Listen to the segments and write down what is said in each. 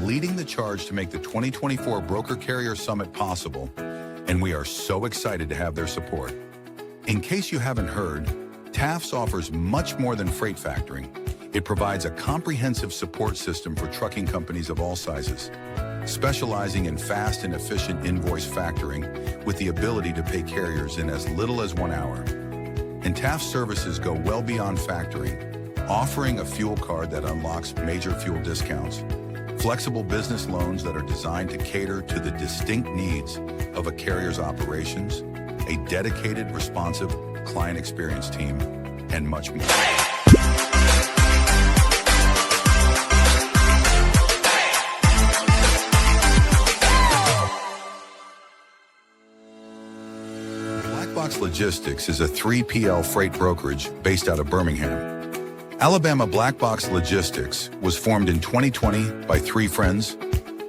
leading the charge to make the 2024 Broker Carrier Summit possible, and we are so excited to have their support. In case you haven't heard, TAFS offers much more than freight factoring. It provides a comprehensive support system for trucking companies of all sizes, specializing in fast and efficient invoice factoring with the ability to pay carriers in as little as 1 hour. And TAF's services go well beyond factoring, offering a fuel card that unlocks major fuel discounts, flexible business loans that are designed to cater to the distinct needs of a carrier's operations, a dedicated, responsive client experience team, and much more. Blackbox Logistics is a 3PL freight brokerage based out of Birmingham, Alabama. Blackbox Logistics was formed in 2020 by 3 friends,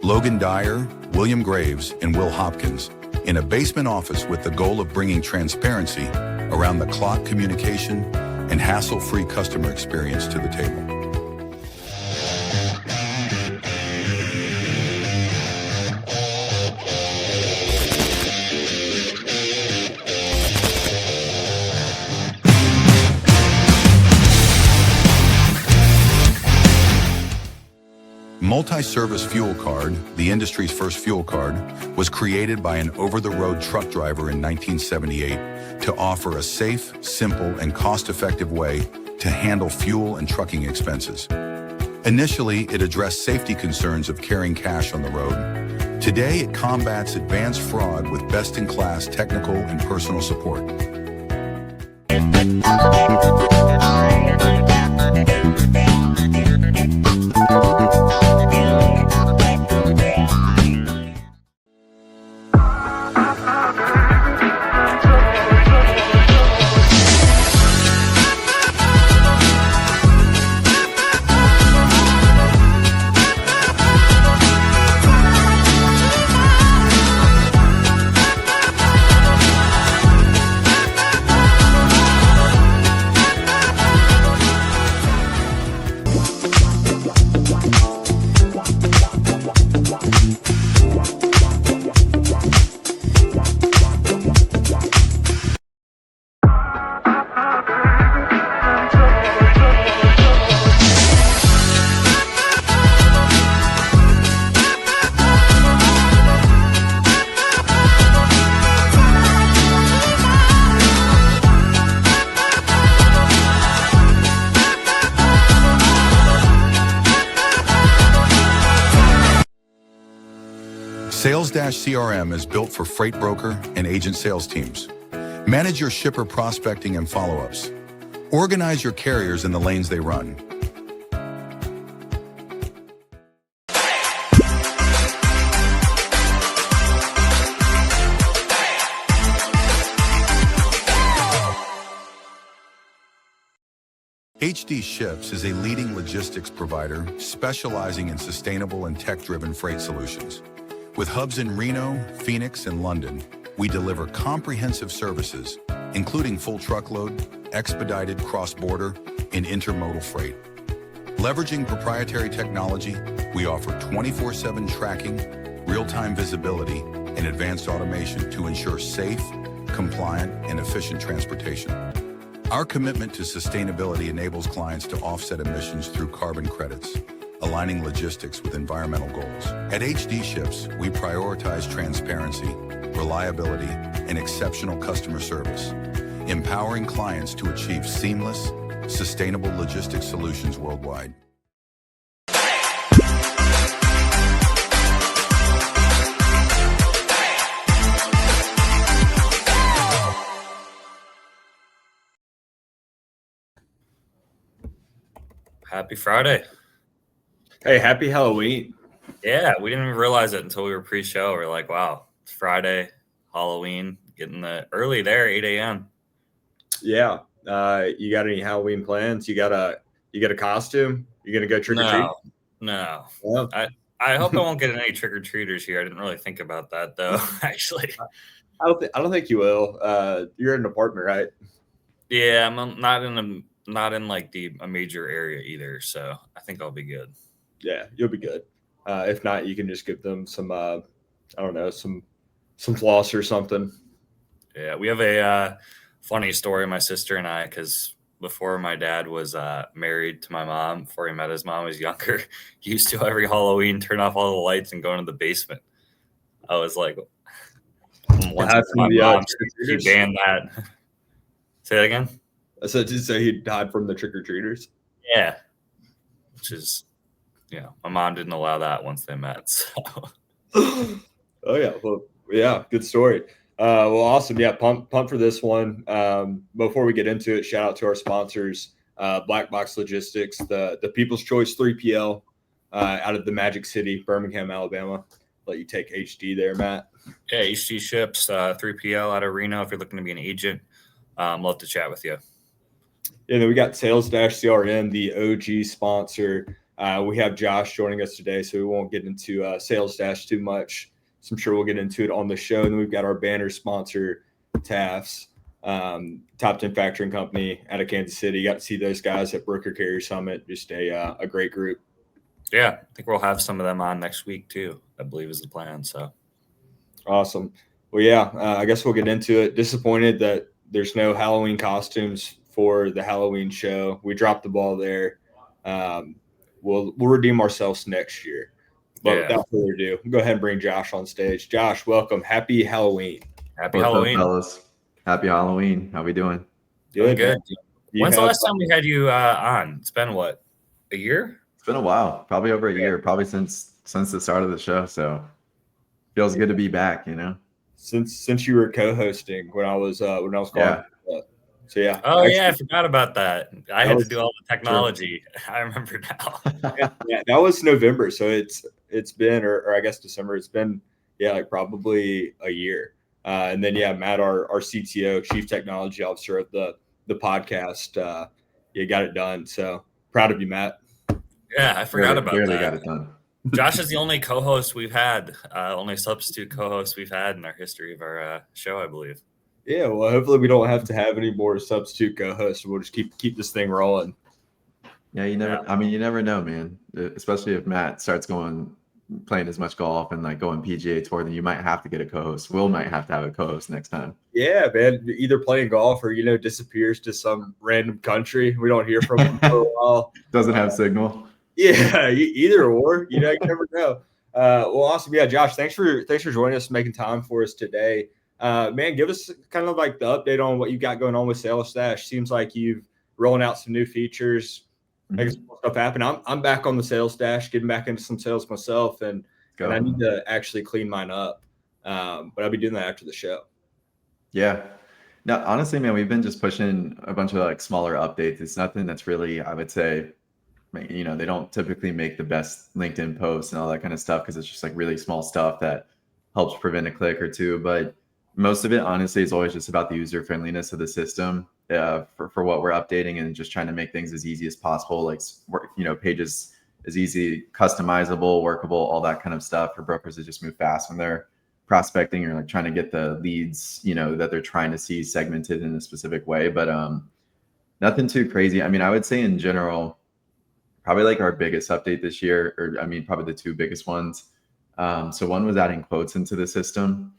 Logan Dyer, William Graves, and Will Hopkins, in a basement office with the goal of bringing transparency around the clock communication and hassle-free customer experience to the table. Multi-service fuel card, the industry's first fuel card, was created by an over-the-road truck driver in 1978 to offer a safe, simple, and cost-effective way to handle fuel and trucking expenses. Initially, it addressed safety concerns of carrying cash on the road. Today, it combats advanced fraud with best-in-class technical and personal support. Salesdash CRM is built for freight broker and agent sales teams. Manage your shipper prospecting and follow-ups. Organize your carriers in the lanes they run. HD Ships is a leading logistics provider specializing in sustainable and tech-driven freight solutions. With hubs in Reno, Phoenix, and London, we deliver comprehensive services, including full truckload, expedited cross-border, and intermodal freight. Leveraging proprietary technology, we offer 24/7 tracking, real-time visibility, and advanced automation to ensure safe, compliant, and efficient transportation. Our commitment to sustainability enables clients to offset emissions through carbon credits, aligning logistics with environmental goals. At HD Ships, we prioritize transparency, reliability, and exceptional customer service, empowering clients to achieve seamless, sustainable logistics solutions worldwide. Happy Friday. Hey, happy Halloween. Yeah, we didn't even realize it until we were pre-show. We're like, wow, it's Friday, Halloween, getting the early there, 8 a.m. Yeah. You got any Halloween plans? You got a costume? You gonna go trick or treat? No. Yeah. I hope I won't get any trick or treaters here. I didn't really think about that though, actually. I don't think you will. You're in an apartment, right? Yeah, I'm not in like a major area either, so I think I'll be good. Yeah, you'll be good. If not, you can just give them some, I don't know, some floss or something. Yeah, we have a funny story, my sister and I, because before my dad was married to my mom, before he met his mom, he was younger. He used to every Halloween turn off all the lights and go into the basement. I was like, once Hide from my the mom, she trick-or-treaters? banned that. Say that again? I said, did you say he died from the trick-or-treaters? Yeah, which is, my mom didn't allow that once they met. So Oh yeah, well, yeah, good story. Well, awesome. Yeah, pump for this one. Before we get into it, shout out to our sponsors, Black Box Logistics, the People's Choice 3PL out of the Magic City, Birmingham, Alabama. Let you take HD there, Matt. yeah, HT ships 3PL out of Reno. If you're looking to be an agent, love to chat with you. Yeah, then we got Salesdash CRM, the OG sponsor. We have Josh joining us today, so we won't get into Salesdash too much. So I'm sure we'll get into it on the show. And then we've got our banner sponsor, TAFS, Top 10 Factoring Company out of Kansas City. You got to see those guys at Broker Carrier Summit. Just a great group. Yeah, I think we'll have some of them on next week too, I believe is the plan. So awesome. Well, yeah, I guess we'll get into it. Disappointed that there's no Halloween costumes for the Halloween show. We dropped the ball there. We'll redeem ourselves next year. But without further ado, go ahead and bring Josh on stage. Josh, welcome. Happy Halloween. Happy What's Halloween, up, fellas. Happy Halloween. How we doing? Doing good. When's the have, last time we had you on? It's been what, a year? It's been a while, probably over a year, probably since the start of the show. So feels good to be back, since you were co-hosting when I was calling. Yeah. So yeah. Oh yeah, I forgot about that. I had to was- do all the technology. I remember now. yeah, that was November. So it's been, or I guess December. It's been like probably a year. And then Matt, our CTO, Chief Technology Officer of the podcast, you got it done. So proud of you, Matt. Yeah, I forgot about barely that. got it done. Josh is the only co-host we've had, only substitute co-host we've had in our history of our show, I believe. Yeah, well, hopefully we don't have to have any more substitute co-hosts. We'll just keep this thing rolling. Yeah, you never know, man. Especially if Matt starts playing as much golf and like going PGA Tour, then you might have to get a co-host. Will might have to have a co-host next time. Yeah, man. Either playing golf or disappears to some random country. We don't hear from him for a while. Doesn't have signal. Yeah, either or. You never know. Well, awesome. Yeah, Josh, thanks for joining us, making time for us today. Man, give us kind of like the update on what you got going on with Salesdash. Seems like you've rolling out some new features, making some stuff happen. I'm back on the Salesdash, getting back into some sales myself, and I need to actually clean mine up. But I'll be doing that after the show. Yeah. No, honestly, man, we've been just pushing a bunch of like smaller updates. It's nothing that's really, I would say, they don't typically make the best LinkedIn posts and all that kind of stuff because it's just like really small stuff that helps prevent a click or two. But most of it, honestly, is always just about the user friendliness of the system for what we're updating and just trying to make things as easy as possible. Like, pages as easy, customizable, workable, all that kind of stuff for brokers to just move fast when they're prospecting or like trying to get the leads, that they're trying to see segmented in a specific way. But nothing too crazy. I mean, I would say in general, probably like our biggest update this year, probably the two biggest ones. So one was adding quotes into the system,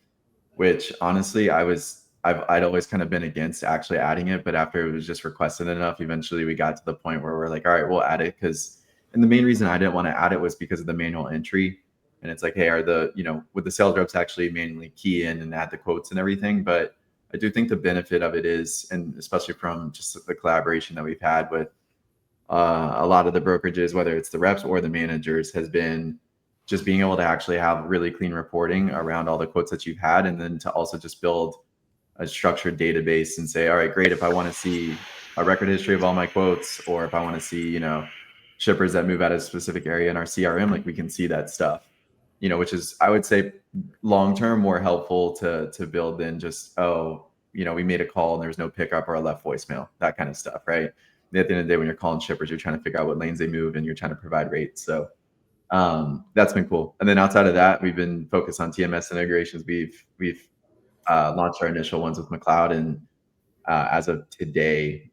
which honestly, I'd always kind of been against actually adding it, but after it was just requested enough, eventually we got to the point where we're like, all right, we'll add it. And the main reason I didn't want to add it was because of the manual entry. And it's like, hey, would the sales reps actually manually key in and add the quotes and everything? But I do think the benefit of it is, and especially from just the collaboration that we've had with a lot of the brokerages, whether it's the reps or the managers, has been just being able to actually have really clean reporting around all the quotes that you've had. And then to also just build a structured database and say, all right, great. If I want to see a record history of all my quotes, or if I want to see, shippers that move out of a specific area in our CRM, like we can see that stuff, which is, I would say, long-term more helpful to build than just, we made a call and there's no pickup or a left voicemail, that kind of stuff, right? At the end of the day, when you're calling shippers, you're trying to figure out what lanes they move and you're trying to provide rates. So that's been cool. And then outside of that, we've been focused on TMS integrations. We've launched our initial ones with McLeod, and as of today,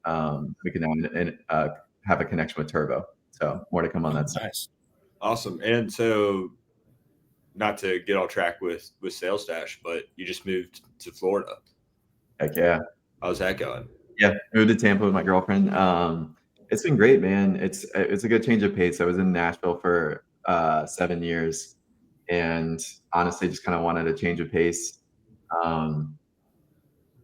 we can now have a connection with Turbo. So more to come on that side. Nice. Awesome. And so, not to get off track with Salesdash, but you just moved to Florida. Heck yeah. How's that going? Yeah, moved to Tampa with my girlfriend. It's been great, man. It's a good change of pace. I was in Nashville for 7 years, and honestly, just kind of wanted a change of pace. Um,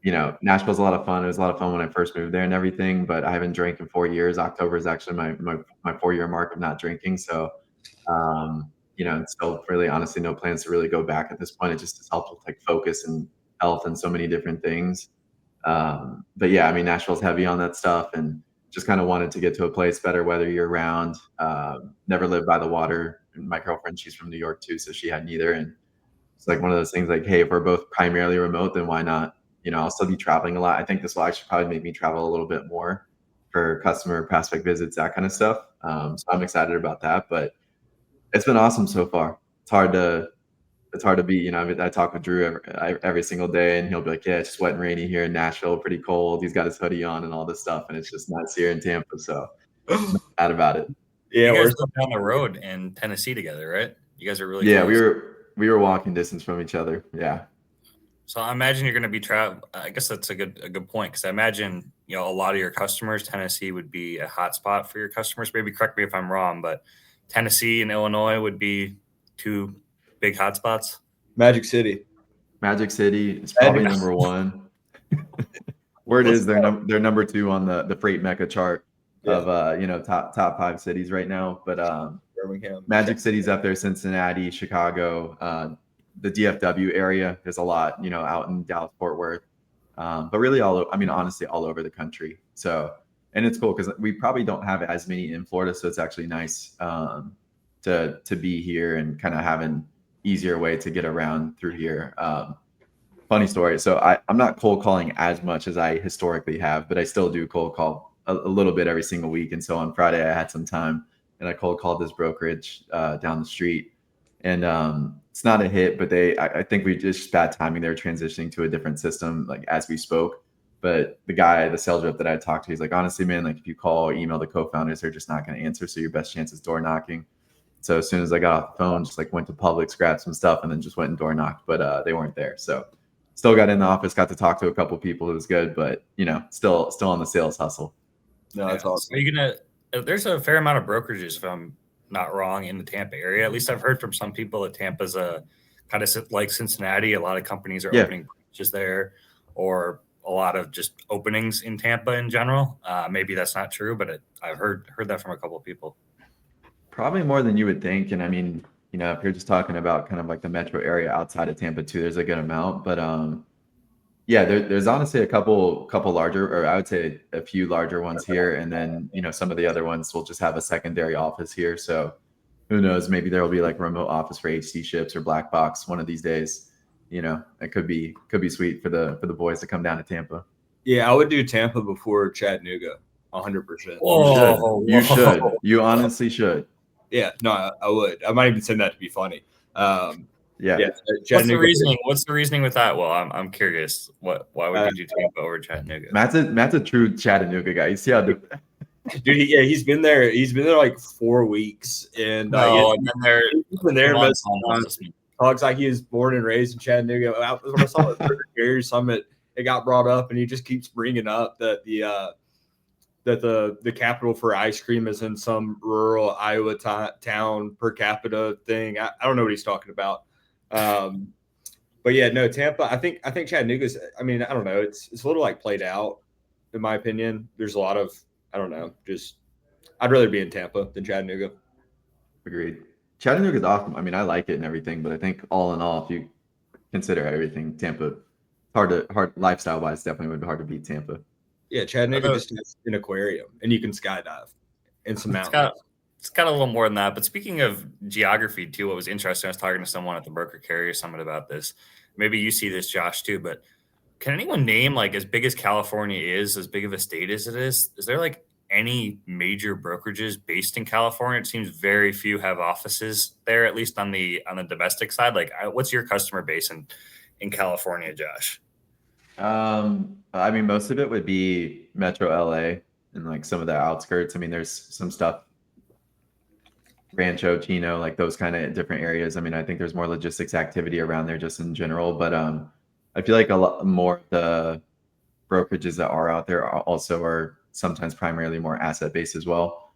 Nashville's a lot of fun. It was a lot of fun when I first moved there and everything, but I haven't drank in 4 years. October is actually my 4 year mark of not drinking. So, and still really honestly no plans to really go back at this point. It just has helped with like focus and health and so many different things. But yeah, I mean, Nashville's heavy on that stuff and just kind of wanted to get to a place better weather year round. Never lived by the water. And my girlfriend, she's from New York too, so she had neither. And it's like one of those things like, hey, if we're both primarily remote, then why not? I'll still be traveling a lot. I think this will actually probably make me travel a little bit more for customer prospect visits, that kind of stuff. So I'm excited about that, but it's been awesome so far. It's hard to beat. I talk with Drew every single day, and he'll be like, "Yeah, it's just wet and rainy here in Nashville, pretty cold." He's got his hoodie on and all this stuff, and it's just nice here in Tampa. So I'm not mad about it. Yeah, You guys live down the road in Tennessee together, right? You guys are really Yeah, close. we were walking distance from each other. Yeah. So I imagine you're going to be I guess that's a good point, because I imagine a lot of your customers, Tennessee would be a hot spot for your customers. Maybe correct me if I'm wrong, but Tennessee and Illinois would be two big hot spots. Magic City. Magic City is probably number one. Word is they're number two on the Freight Mecca chart of top 5 cities right now. But Birmingham. Magic City's up there, Cincinnati, Chicago, the DFW area. There's a lot, out in Dallas, Fort Worth, but really honestly, all over the country. So, and it's cool because we probably don't have as many in Florida, so it's actually nice to be here and kind of have an easier way to get around through here. Funny story. So I'm not cold calling as much as I historically have, but I still do cold call a little bit every single week. And so on Friday I had some time and I cold called this brokerage down the street, and it's not a hit, but I think we just bad timing. They're transitioning to a different system, like as we spoke. But the sales rep that I talked to, he's like, honestly, man, like if you call or email the co-founders, they're just not going to answer. So your best chance is door knocking. So as soon as I got off the phone, just like went to Publix, grabbed some stuff, and then just went and door knocked. But they weren't there. So still got in the office, got to talk to a couple people. It was good, but still on the sales hustle. No, that's awesome. Are you there's a fair amount of brokerages, if I'm not wrong, in the Tampa area. At least I've heard from some people that Tampa's a kind of like Cincinnati. A lot of companies are opening branches there, or a lot of just openings in Tampa in general. Maybe that's not true, but I've heard that from a couple of people. Probably more than you would think. And I mean, if you're just talking about kind of like the metro area outside of Tampa too, there's a good amount. But yeah, there's honestly a couple larger, or I would say a few larger ones here. And then, some of the other ones will just have a secondary office here. So who knows, maybe there will be like a remote office for HD ships or Black Box one of these days. It could be sweet for the boys to come down to Tampa. Yeah, I would do Tampa before Chattanooga, 100%. You should. You honestly should. Yeah, no, I would. I might even send that to be funny. Yeah. What's the reasoning? What's the reasoning with that? Well, I'm curious. Why would you do Tampa over Chattanooga? Matt's a true Chattanooga guy. You see how dude, he's been there. He's been there like 4 weeks, and he's been there most of the time. Talks like he was born and raised in Chattanooga. When I saw the Carrier Summit, it got brought up, and he just keeps bringing up that the capital for ice cream is in some rural Iowa town per capita thing. I don't know what he's talking about. But yeah, no, Tampa. I think Chattanooga's. I mean, I don't know. It's a little like played out, in my opinion. There's a lot of I don't know. Just I'd rather be in Tampa than Chattanooga. Agreed. Chattanooga's awesome. I mean, I like it and everything, but I think all in all, if you consider everything, Tampa, hard lifestyle wise, definitely would be hard to beat Tampa. Yeah, Chattanooga just has an aquarium, and you can skydive and some mountains. It's got a little more than that. But speaking of geography, too, what was interesting, I was talking to someone at the Broker Carrier Summit about this. Maybe you see this, Josh, too. But can anyone name, like, as big as California is, as big of a state as it is there, like, any major brokerages based in California? It seems very few have offices there, at least on the domestic side. Like, what's your customer base in California, Josh? I mean, most of it would be Metro LA and like some of the outskirts. I mean, there's some stuff Rancho, Chino, like those kind of different areas. I mean, I think there's more logistics activity around there just in general, but I feel like a lot more of the brokerages that are out there also are sometimes primarily more asset based as well.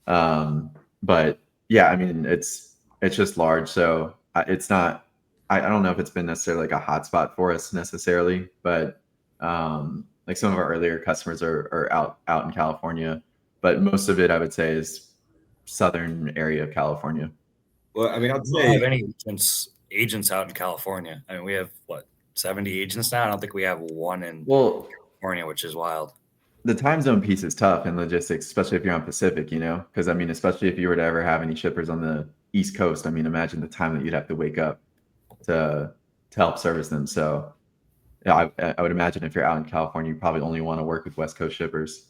But yeah, I mean, it's just large, so it's not. I don't know if it's been necessarily like a hotspot for us necessarily, but like some of our earlier customers are out in California, but most of it I would say is southern area of California. Well, I mean, I'd We don't have say any agents out in California. I mean, we have what, 70 agents now? I don't think we have one in Well, California, which is wild. the time zone piece is tough in logistics, especially if you're on Pacific, because I mean, especially if you were to ever have any shippers on the East Coast, I mean, imagine the time that you'd have to wake up to help service them. So yeah, I would imagine if you're out in California, you probably only want to work with West Coast shippers.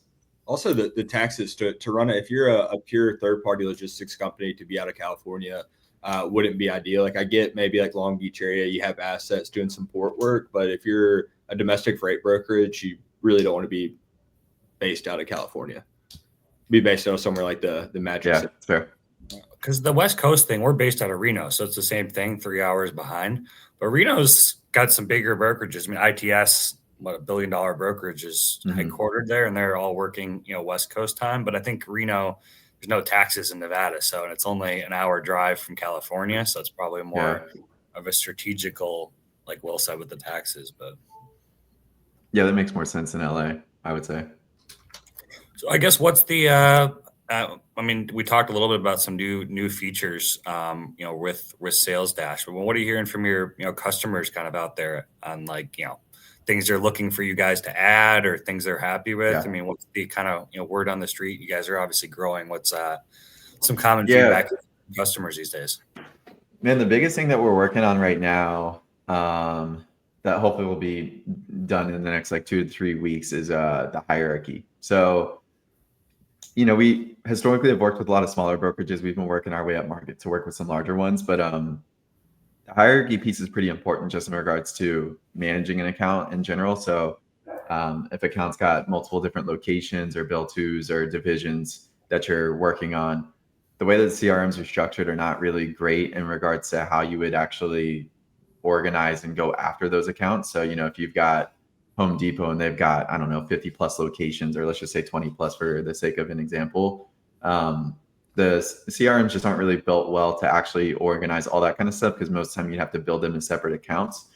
also the taxes to run it. If you're a pure third party logistics company, to be out of California wouldn't be ideal. Like I get maybe like Long Beach area, you have assets doing some port work, but if you're a domestic freight brokerage, you really don't want to be based out of California. Be based out of somewhere like the Magic Yeah, City. it's fair. Because the West Coast thing, we're based out of Reno, so it's the same thing, 3 hours behind. But Reno's got some bigger brokerages. I mean, ITS, what, $1 billion brokerage is headquartered there, and they're all working, West Coast time. But I think Reno, there's no taxes in Nevada, so and it's only an hour drive from California, so it's probably more of a strategical, like Will said, with the taxes. But yeah, that makes more sense in LA, I would say. so I guess what's the I mean, we talked a little bit about some new features, with Salesdash. But what are you hearing from your customers kind of out there on like things they're looking for you guys to add or things they're happy with? Yeah. I mean, what's the kind of word on the street? You guys are obviously growing. What's some common Yeah. feedback from customers these days? Man, the biggest thing that we're working on right now, that hopefully will be done in the next like 2 to 3 weeks is the hierarchy. So, we historically have worked with a lot of smaller brokerages. We've been working our way up market to work with some larger ones, but the hierarchy piece is pretty important just in regards to managing an account in general. So if account's got multiple different locations or bill twos or divisions that you're working on, the way that CRMs are structured are not really great in regards to how you would actually organize and go after those accounts. So, if you've got Home Depot and they've got, I don't know, 50 plus locations, or let's just say 20 plus for the sake of an example, the CRMs just aren't really built well to actually organize all that kind of stuff, because most of the time you'd have to build them in separate accounts.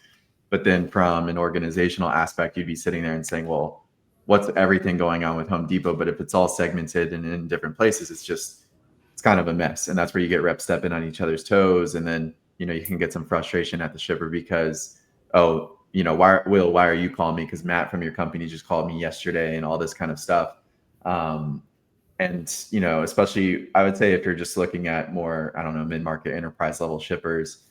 But then from an organizational aspect, you'd be sitting there and saying, well, what's everything going on with Home Depot? But if it's all segmented and in different places, it's kind of a mess. And that's where you get reps stepping on each other's toes. And then, you can get some frustration at the shipper because, oh, why are you calling me? Because Matt from your company just called me yesterday and all this kind of stuff. And, especially I would say if you're just looking at more, I don't know, mid-market enterprise level shippers,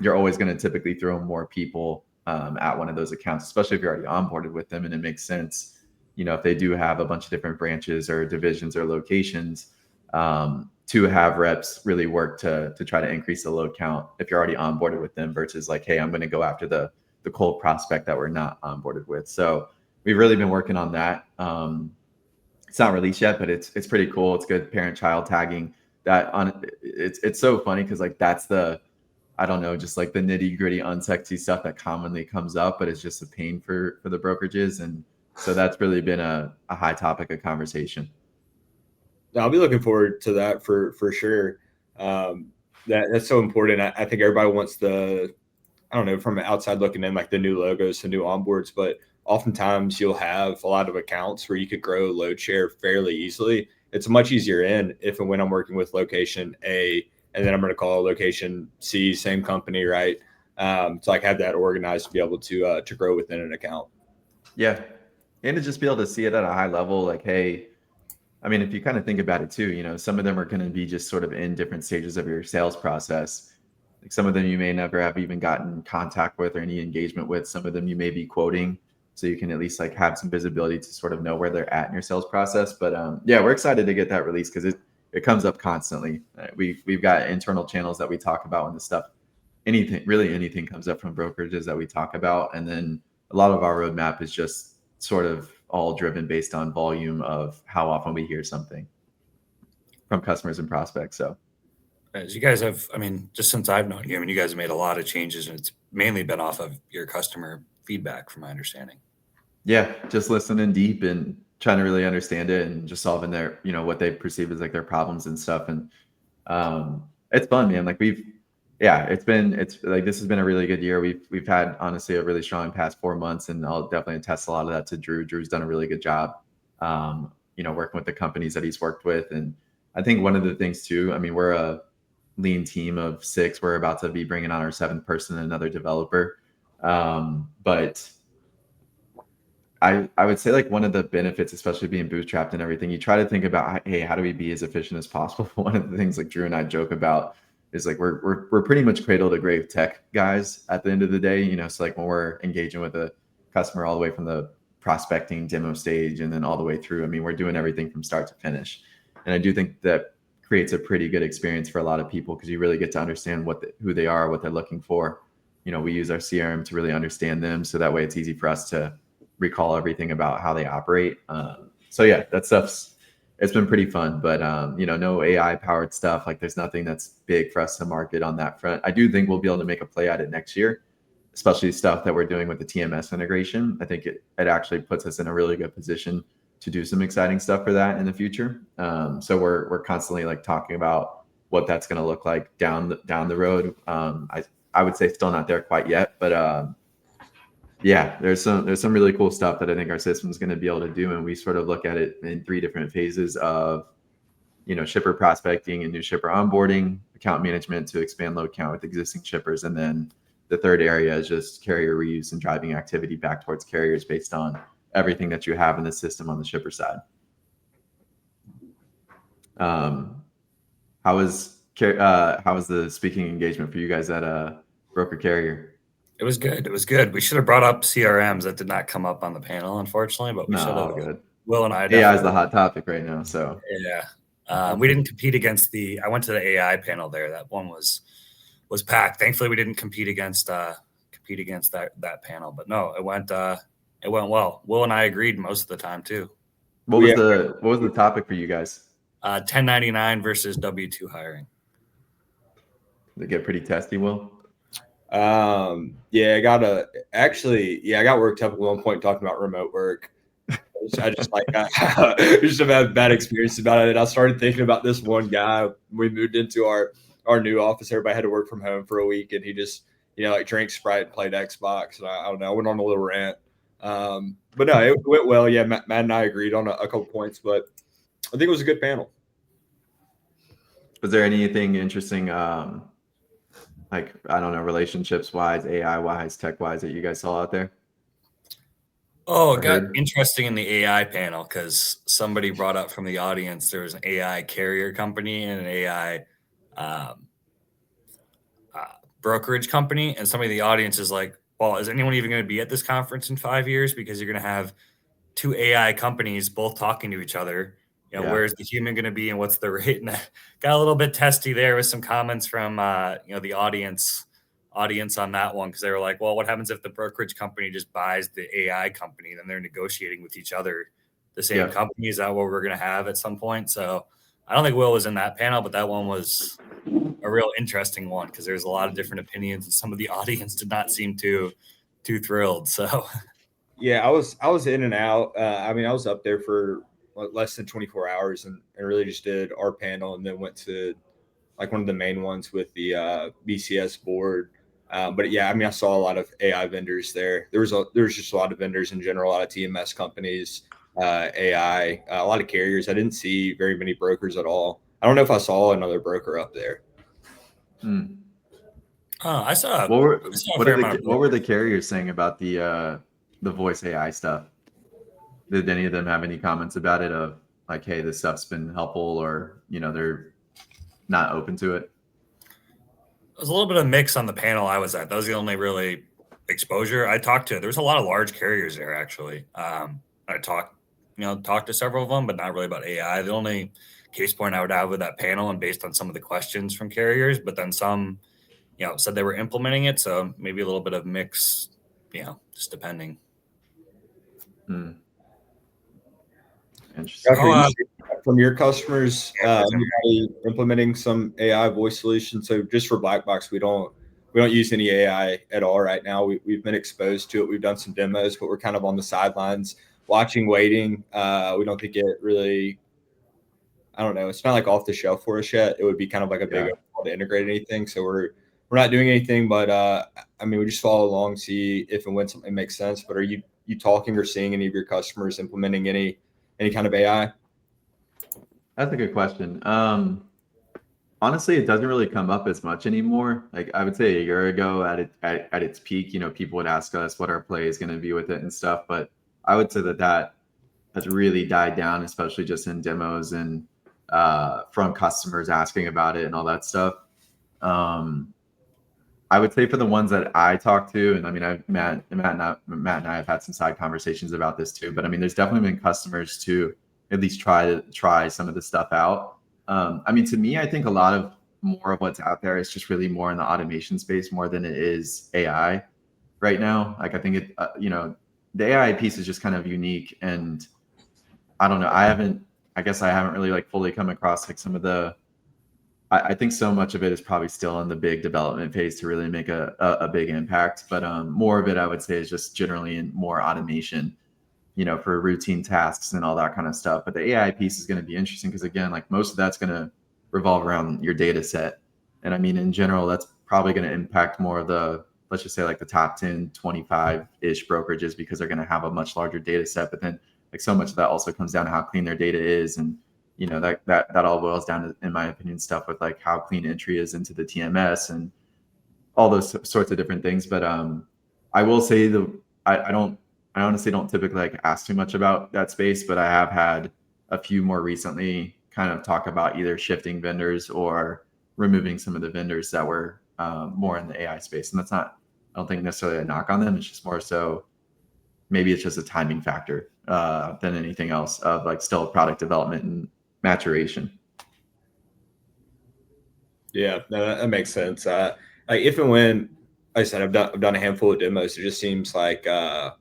you're always going to typically throw more people at one of those accounts, especially if you're already onboarded with them. And it makes sense, if they do have a bunch of different branches or divisions or locations, to have reps really work to try to increase the load count if you're already onboarded with them versus like, hey, I'm going to go after the cold prospect that we're not onboarded with. So we've really been working on that. It's not released yet, but it's pretty cool. It's good parent-child tagging. It's so funny because like that's I don't know, just like the nitty-gritty, unsexy stuff that commonly comes up, but it's just a pain for the brokerages, and so that's really been a high topic of conversation. I'll be looking forward to that for sure. That's so important. I think everybody wants I don't know, from outside looking in, like the new logos, the new onboards, but oftentimes you'll have a lot of accounts where you could grow load share fairly easily. It's much easier if and when I'm working with location A, and then I'm going to call location C, same company, right? So like have that organized to be able to grow within an account. Yeah. And to just be able to see it at a high level, like, hey, I mean, if you kind of think about it too, some of them are going to be just sort of in different stages of your sales process. Like some of them you may never have even gotten contact with or any engagement with. Some of them you may be quoting, so you can at least like have some visibility to sort of know where they're at in your sales process. But yeah, we're excited to get that released because it comes up constantly. We've got internal channels that we talk about when the stuff, anything comes up from brokerages that we talk about. And then a lot of our roadmap is just sort of all driven based on volume of how often we hear something from customers and prospects. So As you guys have, just since I've known you, you guys have made a lot of changes, and it's mainly been off of your customer feedback, from my understanding. Yeah, just listening deep and trying to really understand it and just solving their, what they perceive as like their problems and stuff. And it's fun, man. Like it's like this has been a really good year. We've had honestly a really strong past 4 months, and I'll definitely attest a lot of that to Drew. Drew's done a really good job, working with the companies that he's worked with. And I think one of the things too, we're a lean team of 6. We're about to be bringing on our 7th person, another developer. But I would say like one of the benefits, especially being bootstrapped and everything, you try to think about, hey, how do we be as efficient as possible? One of the things like Drew and I joke about is like we're pretty much cradle to grave tech guys at the end of the day. So like when we're engaging with a customer all the way from the prospecting demo stage and then all the way through, we're doing everything from start to finish. And I do think that creates a pretty good experience for a lot of people because you really get to understand who they are, what they're looking for. We use our CRM to really understand them, so that way it's easy for us to recall everything about how they operate. So yeah, it's been pretty fun, but no AI powered stuff. Like there's nothing that's big for us to market on that front. I do think we'll be able to make a play at it next year, especially stuff that we're doing with the TMS integration. I think it actually puts us in a really good position to do some exciting stuff for that in the future. So we're constantly like talking about what that's going to look like down the road. I would say still not there quite yet, but yeah, there's some really cool stuff that I think our system is going to be able to do, and we sort of look at it in 3 different phases of, shipper prospecting and new shipper onboarding, account management to expand load count with existing shippers, and then the third area is just carrier reuse and driving activity back towards carriers based on everything that you have in the system on the shipper side. How was the speaking engagement for you guys at Broker Carrier? It was good. We should have brought up CRMs. That did not come up on the panel, unfortunately, but we should have. Good. Will and I. AI is the hot topic right now, so yeah. We didn't compete against I went to the AI panel there. That one was packed. Thankfully, we didn't compete against that panel. But no, it went well. Will and I agreed most of the time too. What was the topic for you guys? 1099 versus W-2 hiring. Did it get pretty testy, Will? I got worked up at one point talking about remote work. I just just have had bad experience about it. And I started thinking about this one guy. We moved into our new office. Everybody had to work from home for a week, and he just, drank Sprite and played Xbox. And I don't know, I went on a little rant. But no, it went well. Yeah, Matt and I agreed on a couple points, but I think it was a good panel. Was there anything interesting, like, I don't know, relationships wise, AI wise, tech wise that you guys saw out there? Oh, it got interesting in the AI panel because somebody brought up from the audience there was an AI carrier company and an AI brokerage company, and somebody in the audience is like, well, is anyone even going to be at this conference in 5 years? Because you're going to have 2 AI companies both talking to each other. Where's the human going to be and what's the rate? And got a little bit testy there with some comments from the audience on that one, because they were like, well, what happens if the brokerage company just buys the AI company? Then they're negotiating with each other, the same company. Is that what we're going to have at some point? So I don't think Will was in that panel, but that one was a real interesting one because there's a lot of different opinions, and some of the audience did not seem too thrilled. So yeah, I was in and out. I was up there for less than 24 hours and really just did our panel, and then went to like one of the main ones with the BCS board. But yeah, I saw a lot of AI vendors there. There was just a lot of vendors in general, a lot of TMS companies, AI, a lot of carriers. I didn't see very many brokers at all. I don't know if I saw another broker up there. I saw. What were the carriers saying about the voice AI stuff? Did any of them have any comments about it of like, hey, this stuff's been helpful, or they're not open to it? There was a little bit of mix on the panel I was at. That was the only really exposure I talked to. There was a lot of large carriers there, actually. I talked to several of them, but not really about AI. The only case point I would have with that panel, and based on some of the questions from carriers, but then some, said they were implementing it. So maybe a little bit of mix, just depending. Interesting. from your customers, Yeah, anybody implementing some AI voice solution? So just for Black Box, we don't use any AI at all right now. We've been exposed to it. We've done some demos, but we're kind of on the sidelines watching, waiting. We don't think it really, I don't know. It's not like off the shelf for us yet. It would be kind of like a big overhaul to integrate anything. So we're not doing anything, but I mean, we just follow along, see if and when something makes sense. But are you talking or seeing any of your customers implementing any kind of AI? That's a good question. Honestly, it doesn't really come up as much anymore. Like I would say a year ago at its peak, people would ask us what our play is going to be with it and stuff. But I would say that has really died down, especially just in demos and from customers asking about it and all that stuff. I would say for the ones that I talk to, and I mean, Matt and I have had some side conversations about this too. But I mean, there's definitely been customers to at least try some of the stuff out. I mean, to me, I think a lot of more of what's out there is just really more in the automation space more than it is AI right now. Like I think it, the AI piece is just kind of unique, and I don't know. I guess I haven't really like fully come across like some of the. I think so much of it is probably still in the big development phase to really make a big impact. But more of it, I would say, is just generally in more automation, for routine tasks and all that kind of stuff. But the AI piece is going to be interesting because, again, like most of that's going to revolve around your data set. And I mean, in general, that's probably going to impact more of the, let's just say like the top 10, 25-ish brokerages because they're going to have a much larger data set. But then like so much of that also comes down to how clean their data is. And that all boils down to, in my opinion, stuff with like how clean entry is into the TMS and all those sorts of different things. But I will say I honestly don't typically like ask too much about that space, but I have had a few more recently kind of talk about either shifting vendors or removing some of the vendors that were more in the AI space. And that's not, I don't think necessarily a knock on them. It's just more so maybe it's just a timing factor than anything else of like still product development and maturation. Yeah, no, that makes sense. Like if and when, like I said, I've done a handful of demos. It just seems like I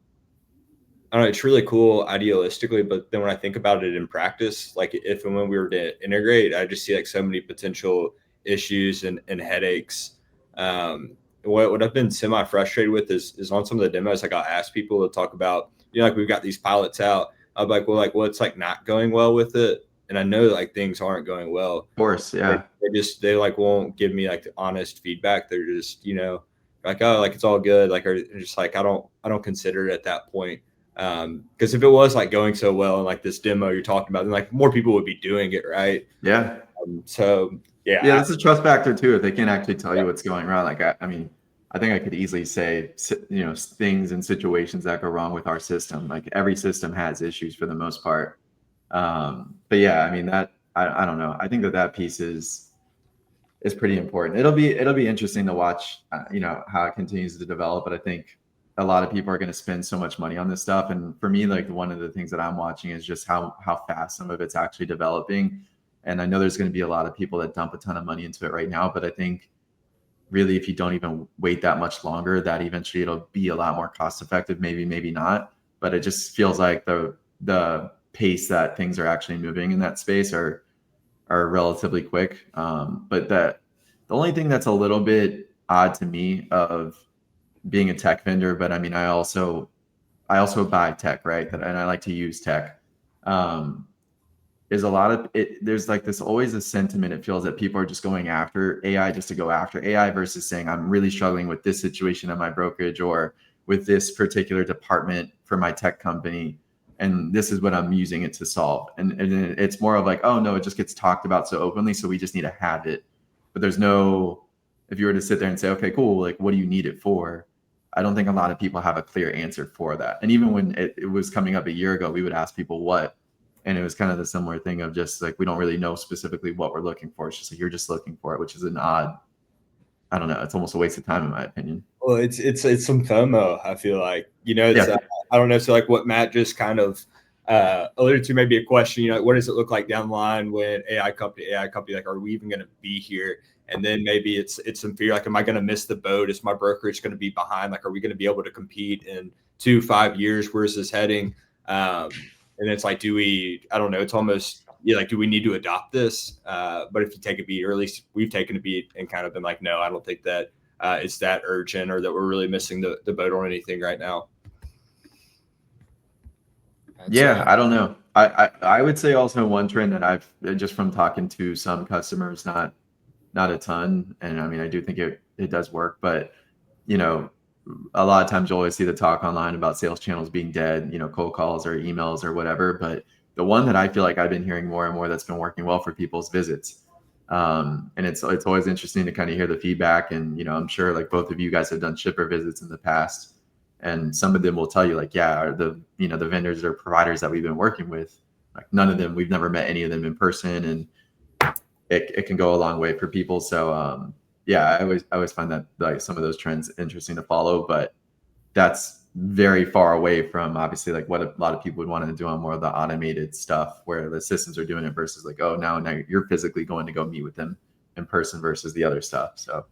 don't know. It's really cool idealistically, but then when I think about it in practice, like if and when we were to integrate, I just see like so many potential issues and headaches. What I've been semi frustrated with is on some of the demos, like I'll ask people to talk about, like we've got these pilots out. I'm like, well, like what's like not going well with it? And I know that like things aren't going well. Of course, yeah. They like won't give me like the honest feedback. They're just, like, oh, like it's all good. Like, or just like I don't consider it at that point. Because if it was like going so well and like this demo you're talking about, then like more people would be doing it, right? Yeah. So yeah, that's a trust factor too. If they can't actually tell you what's going wrong, like I mean, I think I could easily say, things and situations that go wrong with our system. Like every system has issues for the most part. But yeah, I mean that I don't know. I think that piece is pretty important. It'll be interesting to watch, how it continues to develop. But I think a lot of people are going to spend so much money on this stuff. And for me, like one of the things that I'm watching is just how fast some of it's actually developing. And I know there's going to be a lot of people that dump a ton of money into it right now. But I think really, if you don't even wait that much longer, that eventually it'll be a lot more cost effective. Maybe not. But it just feels like the pace that things are actually moving in that space are relatively quick. But the only thing that's a little bit odd to me of being a tech vendor, but I mean, I also buy tech, right? And I like to use tech. Is a lot of it. There's like this always a sentiment. It feels that people are just going after AI just to go after AI versus saying, I'm really struggling with this situation at my brokerage or with this particular department for my tech company. And this is what I'm using it to solve. And it's more of like, oh no, it just gets talked about so openly. So we just need to have it. But there's no, if you were to sit there and say, okay, cool, like what do you need it for? I don't think a lot of people have a clear answer for that. And even when it was coming up a year ago, we would ask people what, and it was kind of the similar thing of just like, we don't really know specifically what we're looking for. It's just like, you're just looking for it, which is an odd, I don't know. It's almost a waste of time in my opinion. Well, it's some FOMO. I feel like, it's, Yeah. I don't know. So like what Matt just kind of alluded to, maybe a question, what does it look like down the line when AI company, like, are we even going to be here? And then maybe it's some fear, like, am I going to miss the boat? Is my brokerage going to be behind? Like, are we going to be able to compete in 2-5 years? Where's this heading? And it's like, I don't know. It's almost you're like, do we need to adopt this? But if you take a beat, or at least we've taken a beat and kind of been like, no, I don't think that it's that urgent or that we're really missing the boat on anything right now. Yeah, I don't know. I would say also one trend that I've just from talking to some customers, not a ton, and I mean I do think it does work, but you know, a lot of times you'll always see the talk online about sales channels being dead, you know, cold calls or emails or whatever. But the one that I feel like I've been hearing more and more that's been working well for people is visits. And it's always interesting to kind of hear the feedback. And, you know, I'm sure like both of you guys have done shipper visits in the past, and some of them will tell you like, yeah, the vendors or providers that we've been working with, like none of them, we've never met any of them in person, and it can go a long way for people. So, yeah, I always find that like some of those trends interesting to follow, but that's very far away from obviously like what a lot of people would want to do on more of the automated stuff where the systems are doing it versus like, oh, now you're physically going to go meet with them in person versus the other stuff. So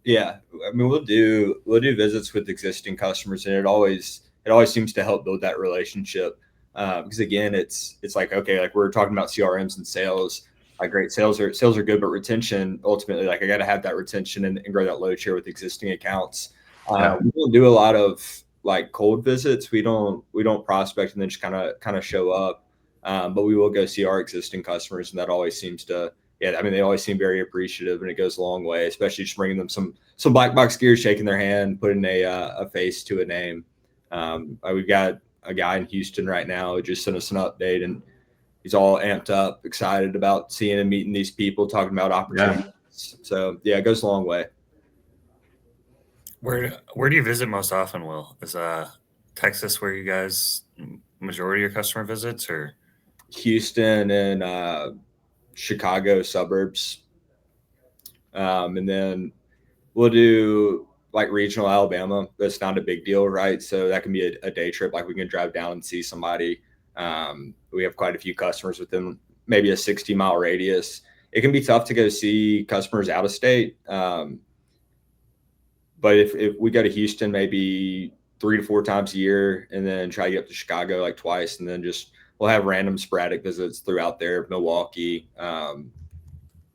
yeah, I mean, we'll do visits with existing customers, and it always seems to help build that relationship. Because again, it's like, okay, like we're talking about CRMs and sales. Like great sales are good, but retention ultimately, like I got to have that retention and grow that load share with existing accounts. Yeah. We don't do a lot of like cold visits. We don't prospect and then just kind of show up. But we will go see our existing customers, and that always seems to, yeah, I mean, they always seem very appreciative, and it goes a long way, especially just bringing them some black box gear, shaking their hand, putting a face to a name. We've got a guy in Houston right now who just sent us an update, and he's all amped up, excited about seeing and meeting these people, talking about opportunities. Yeah. So yeah, it goes a long way. Where do you visit most often, Will? Is Texas where you guys majority of your customer visits, or Houston and Chicago suburbs? And then we'll do like regional Alabama. That's not a big deal, right? So that can be a day trip. Like we can drive down and see somebody. We have quite a few customers within maybe a 60-mile radius. It can be tough to go see customers out of state. But if we go to Houston maybe 3 to 4 times a year, and then try to get up to Chicago like twice, and then we'll have random sporadic visits throughout there, Milwaukee,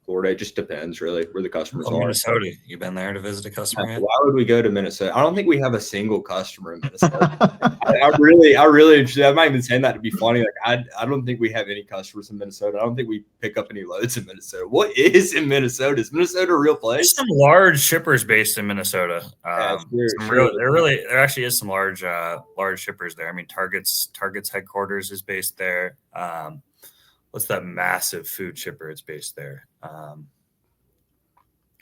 Florida. It just depends really where the customers are. Minnesota. You been there to visit a customer yet? Why would we go to Minnesota? I don't think we have a single customer in Minnesota. I really, I'm not even saying that to be funny. Like I don't think we have any customers in Minnesota. I don't think we pick up any loads in Minnesota. What is in Minnesota? Is Minnesota a real place? There's some large shippers based in Minnesota. There actually is some large shippers there. I mean, Target's headquarters is based there. What's that massive food shipper? It's based there.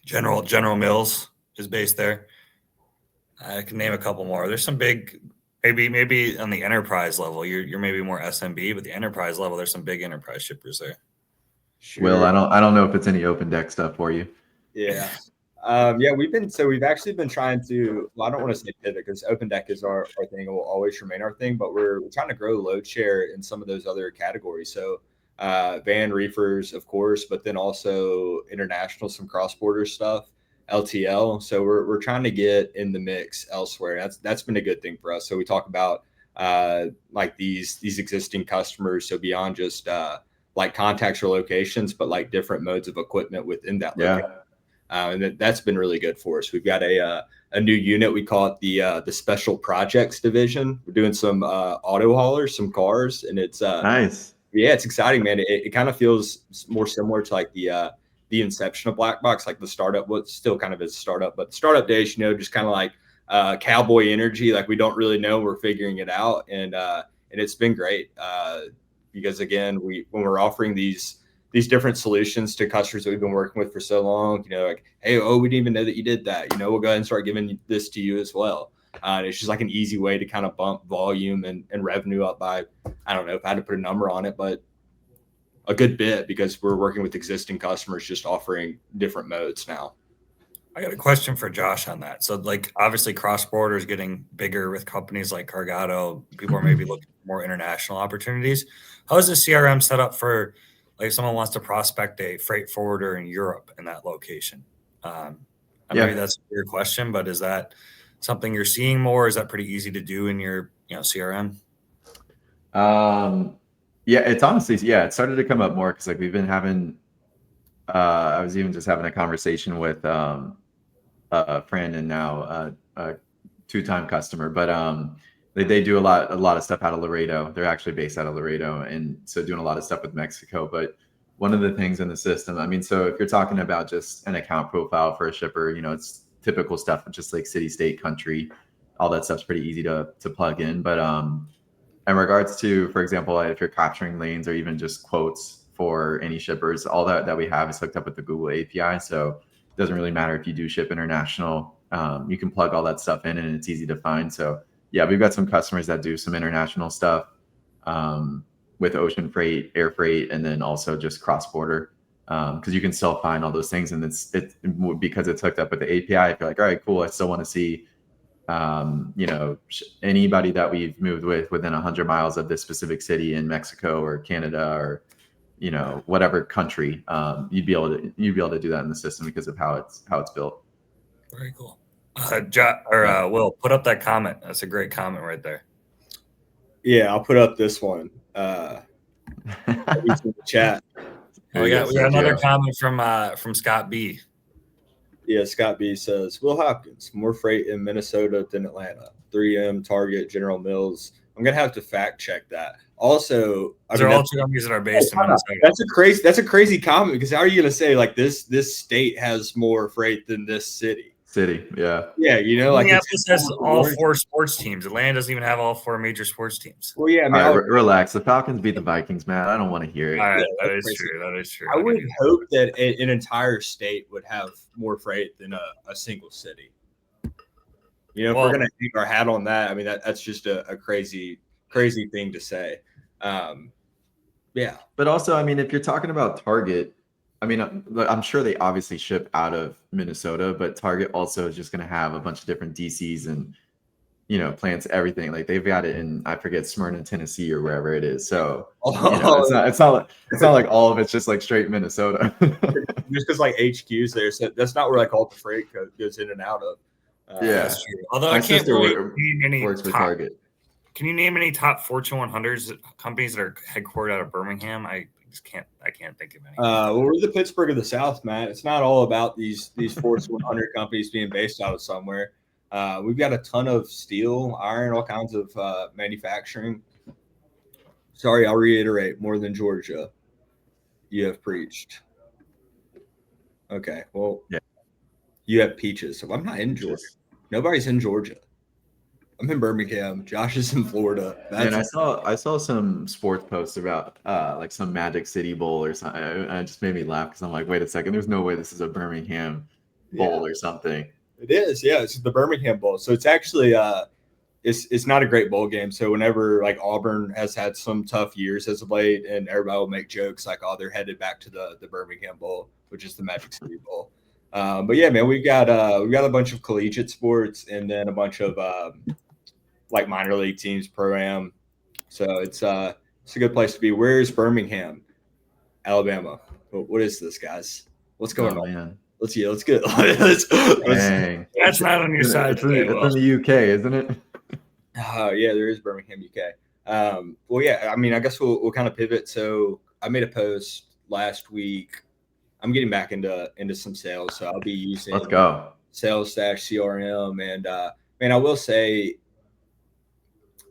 General Mills is based there. I can name a couple more. There's some big, maybe on the enterprise level. You're maybe more SMB, but the enterprise level, there's some big enterprise shippers there. Sure. Will, I don't know if it's any open deck stuff for you. Yeah. Yeah, we've actually been trying to, well, I don't want to say pivot because open deck is our thing and will always remain our thing, but we're trying to grow load share in some of those other categories. So van reefers, of course, but then also international, some cross-border stuff, LTL. So we're trying to get in the mix elsewhere. That's been a good thing for us. So we talk about like these existing customers. So beyond just like contacts or locations, but like different modes of equipment within that location. And that's been really good for us. We've got a new unit. We call it the special projects division. We're doing some auto haulers, some cars, and it's nice. Yeah, it's exciting, man. It kind of feels more similar to like the inception of Black Box, like the startup. Well, it still kind of is a startup, but the startup days, just kind of like cowboy energy. Like we don't really know, we're figuring it out, and it's been great because again, when we're offering these different solutions to customers that we've been working with for so long, like, hey, we didn't even know that you did that. We'll go ahead and start giving this to you as well. It's just like an easy way to kind of bump volume and revenue up by, I don't know if I had to put a number on it, but a good bit because we're working with existing customers, just offering different modes now. I got a question for Josh on that. So like obviously cross-border is getting bigger with companies like Cargado. People are maybe looking for more international opportunities. How is the CRM set up for like if someone wants to prospect a freight forwarder in Europe in that location? Maybe that's your question, but is that something you're seeing more? Is that pretty easy to do in your CRM? Yeah, it's honestly, it started to come up more because like we've been having. I was even just having a conversation with a friend and now a two-time customer, but they do a lot of stuff out of Laredo. They're actually based out of Laredo, and so doing a lot of stuff with Mexico. But one of the things in the system, I mean, so if you're talking about just an account profile for a shipper, it's typical stuff, just like city, state, country, all that stuff's pretty easy to plug in. But in regards to, for example, if you're capturing lanes or even just quotes for any shippers, all that we have is hooked up with the Google API. So it doesn't really matter if you do ship international. You can plug all that stuff in and it's easy to find. So yeah, we've got some customers that do some international stuff with ocean freight, air freight, and then also just cross border. Because you can still find all those things, and it's because it's hooked up with the API. If you're like, all right, cool, I still want to see anybody that we've moved with within 100 miles of this specific city in Mexico or Canada or whatever country, you'd be able to do that in the system because of how it's built. Very cool. Will, put up that comment. That's a great comment right there. Yeah, I'll put up this one. He's in the chat. We got another comment from Scott B. Yeah, Scott B says, Will Hopkins, more freight in Minnesota than Atlanta. 3M, Target, General Mills. I'm gonna have to fact check that. Also, they're all two companies that are based in Minnesota. That's a crazy comment, because how are you gonna say like this state has more freight than this city? Yeah. Like Minneapolis has all 4 sports teams. Atlanta doesn't even have all 4 major sports teams. Well, yeah, man. Relax. The Falcons beat the Vikings, man. I don't want to hear it. All right, that is true. I would hope that an entire state would have more freight than a single city. If we're gonna hang our hat on that, I mean that's just a crazy thing to say. Yeah. But also, I mean, if you're talking about Target, I mean, I'm sure they obviously ship out of Minnesota, but Target also is just going to have a bunch of different DCs and, plants, everything. Like they've got it in, I forget, Smyrna, Tennessee or wherever it is. So, it's not like all of it's just like straight Minnesota. Just because like HQ's there. So that's not where like all the freight goes in and out of. Yeah. That's true. Although I can't really name any works for Target. Can you name any top Fortune 100s companies that are headquartered out of Birmingham? I can't think of any. Well, we're the Pittsburgh of the South, Matt. It's not all about these Fortune 100 companies being based out of somewhere. We've got a ton of steel, iron, all kinds of manufacturing. Sorry, I'll reiterate, more than Georgia. You have preached. Okay, well, yeah. You have peaches. So I'm not in Georgia. Nobody's in Georgia. I'm in Birmingham. Josh is in Florida. And I saw some sports posts about like some Magic City Bowl or something. It just made me laugh because I'm like, wait a second, there's no way this is a Birmingham Bowl or something. It is, yeah. It's the Birmingham Bowl. So it's actually it's not a great bowl game. So whenever like Auburn has had some tough years as of late, and everybody will make jokes like, oh, they're headed back to the Birmingham Bowl, which is the Magic City Bowl. But yeah, man, we've got a bunch of collegiate sports and then a bunch of like minor league teams, pro-am. So it's a good place to be. Where is Birmingham, Alabama? What is this, guys? What's going on? Man. Let's get. That's not on your side. It's in the UK, isn't it? Yeah, there is Birmingham, UK. Well, yeah. I mean, I guess we'll kind of pivot. So I made a post last week. I'm getting back into some sales, so I'll be using Let's go Salesdash CRM, and man, I will say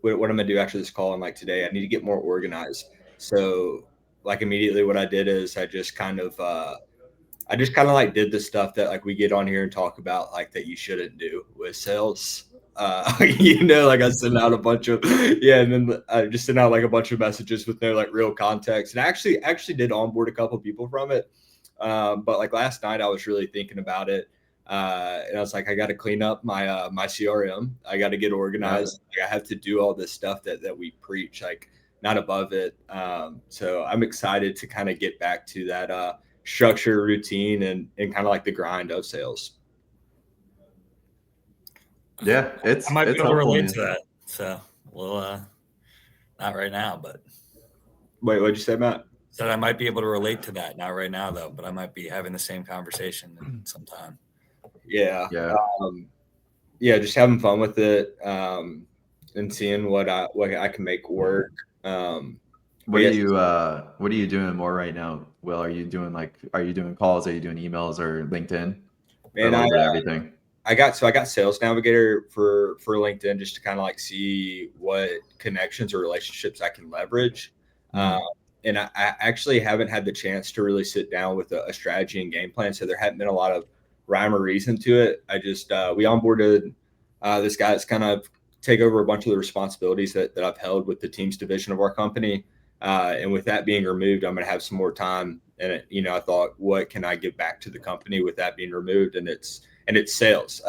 what I'm gonna do after this call and like today, I need to get more organized. So like immediately, what I did is I just kind of like did the stuff that like we get on here and talk about like that you shouldn't do with sales. Like I sent out a bunch of and then I just sent out like a bunch of messages with no like real context, and I actually did onboard a couple people from it. But like last night I was really thinking about it. And I was like, I got to clean up my my CRM. I got to get organized. Like, I have to do all this stuff that we preach, like not above it. So I'm excited to kind of get back to that structure, routine, and kind of like the grind of sales. Yeah, I might be able to relate to that. So well, not right now, but wait, what'd you say, Matt? Said I might be able to relate to that. Not right now though, but I might be having the same conversation sometime. Yeah. Just having fun with it, and seeing what I can make work. But yes, what are you doing more right now, Will? Are you doing calls? Are you doing emails or LinkedIn, or a man, little bit of everything? I got Sales Navigator for LinkedIn just to kind of like see what connections or relationships I can leverage. Uh, Mm. and I actually haven't had the chance to really sit down with a strategy and game plan, so there hadn't been a lot of rhyme or reason to it. I just we onboarded this guy that's kind of take over a bunch of the responsibilities that I've held with the teams division of our company. And with that being removed, I'm going to have some more time. And I thought, what can I give back to the company with that being removed? And it's sales.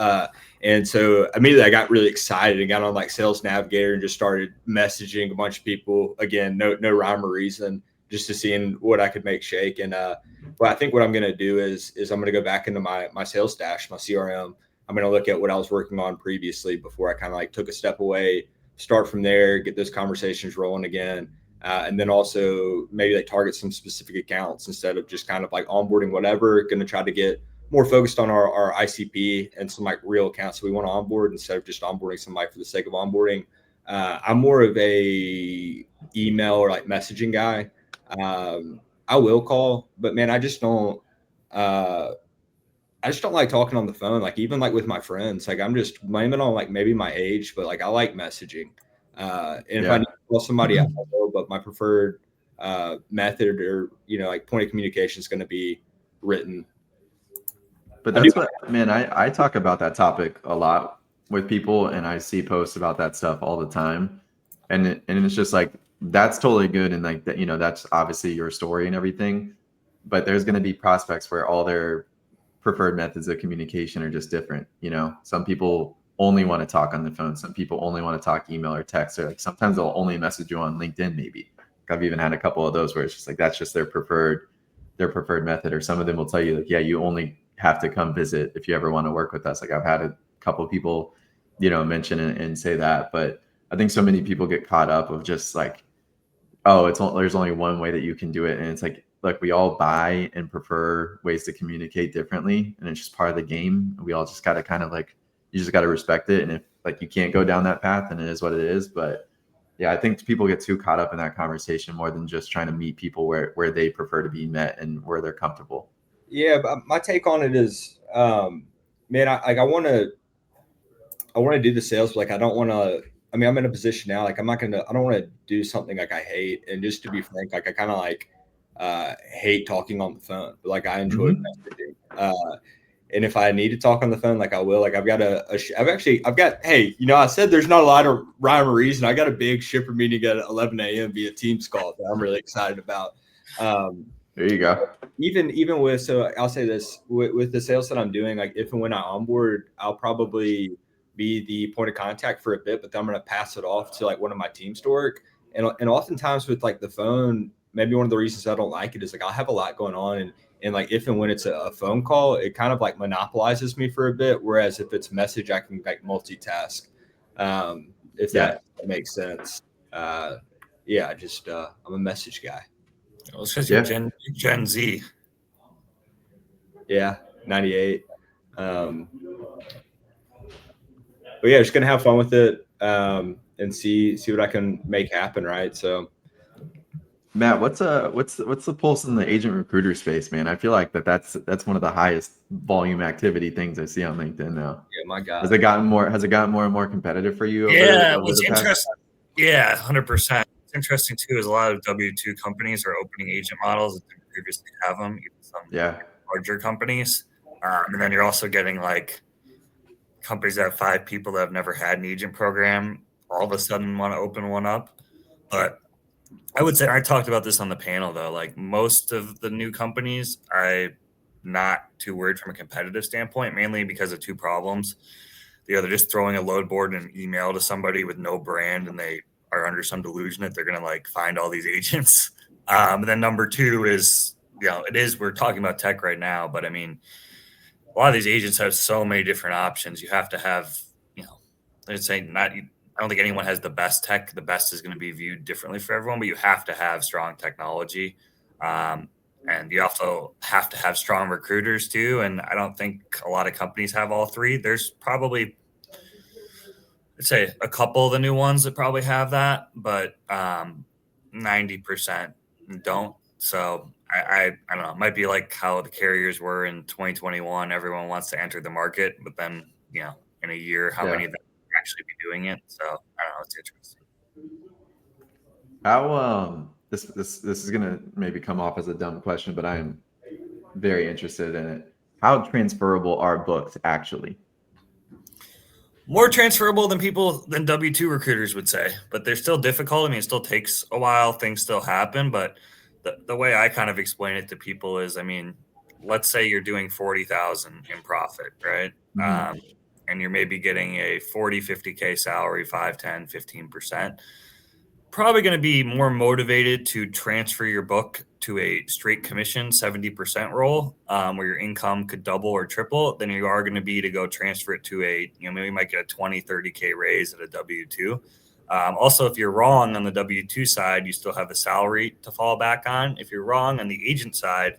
And so immediately I got really excited and got on like Sales Navigator and just started messaging a bunch of people. Again, no rhyme or reason, just to seeing what I could make shake. And but I think what I'm going to do is I'm going to go back into my Salesdash, my CRM. I'm going to look at what I was working on previously before I kind of like took a step away, start from there, get those conversations rolling again. And then also maybe like target some specific accounts instead of just kind of like onboarding whatever. Going to try to get more focused on our ICP and some like real accounts we want to onboard instead of just onboarding somebody for the sake of onboarding. I'm more of a email or like messaging guy. I will call, but man, Uh, I just don't like talking on the phone. Like even like with my friends, like I'm just blaming on like maybe my age, but like I like messaging. And if I need Yeah. to call somebody, I will. But my preferred method or like point of communication is going to be written. But I do. that's what, man, I talk about that topic a lot with people, and I see posts about that stuff all the time. And it's just like, that's totally good. And like that, that's obviously your story and everything. But there's going to be prospects where all their preferred methods of communication are just different. Some people only want to talk on the phone. Some people only want to talk email or text, or like sometimes they'll only message you on LinkedIn, maybe. Like I've even had a couple of those where it's just like, that's just their preferred method. Or some of them will tell you like, yeah, you only have to come visit if you ever want to work with us. Like I've had a couple of people, mention and say that. But I think so many people get caught up of just like, oh, there's only one way that you can do it. And it's like we all buy and prefer ways to communicate differently. And it's just part of the game. We all just got to kind of like, you just got to respect it. And if like you can't go down that path, then it is what it is. But yeah, I think people get too caught up in that conversation more than just trying to meet people where they prefer to be met and where they're comfortable. Yeah, but my take on it is, man, I want to do the sales, but like I don't want to. I mean, I'm in a position now. Like I don't want to do something like I hate. And just to be frank, like I kind of like hate talking on the phone, but like I enjoy Mhm. messaging. And if I need to talk on the phone, like I will. Like I've got. Hey, I said there's not a lot of rhyme or reason. I got a big shipper meeting at 11 a.m. via Teams call that I'm really excited about. Um, There you go. even with, so I'll say this with the sales that I'm doing, like if and when I onboard, I'll probably be the point of contact for a bit, but then I'm going to pass it off to like one of my teams to work. And oftentimes with like the phone, maybe one of the reasons I don't like it is like I'll have a lot going on, and like if and when it's a phone call, it kind of like monopolizes me for a bit. Whereas if it's message, I can like multitask. If Yeah. that makes sense. Yeah, I'm a message guy. Well, it's because you're Yeah. Gen Z. Yeah, 98. But yeah, just gonna have fun with it, and see what I can make happen. Right. So Matt, what's the pulse in the agent recruiter space, man? I feel like that's one of the highest volume activity things I see on LinkedIn now. yeah, my Has God. it gotten more and more competitive for you over Yeah, over what's the past? interesting. Yeah, 100%. What's interesting too is a lot of W-2 companies are opening agent models that didn't previously have them, even some Yeah. larger companies. And then you're also getting like companies that have 5 people that have never had an agent program all of a sudden want to open one up. But I would say I talked about this on the panel though. Like most of the new companies, I'm not too worried from a competitive standpoint, mainly because of 2 problems. They're just throwing a load board and an email to somebody with no brand, and they are under some delusion that they're going to like find all these agents. And then number 2 is, we're talking about tech right now, but I mean, a lot of these agents have so many different options. You have to have, let's say I don't think anyone has the best tech. The best is going to be viewed differently for everyone, but you have to have strong technology. And you also have to have strong recruiters too. And I don't think a lot of companies have all 3. There's probably, I'd say, a couple of the new ones that probably have that, but 90% don't. So I don't know. It might be like how the carriers were in 2021. Everyone wants to enter the market, but then, in a year, how many of them actually be doing it? So I don't know. It's interesting. How this is gonna maybe come off as a dumb question, but I am very interested in it. How transferable are books actually? More transferable than W-2 recruiters would say, but they're still difficult. I mean, it still takes a while. Things still happen, but the way I kind of explain it to people is, I mean, let's say you're doing 40,000 in profit, right? And you're maybe getting a 40, 50K salary, 5, 10, 15%. Probably going to be more motivated to transfer your book to a straight commission 70% role, where your income could double or triple, than you are going to be to go transfer it to maybe you might get a 20, 30K raise at a W-2. Also, if you're wrong on the W-2 side, you still have the salary to fall back on. If you're wrong on the agent side,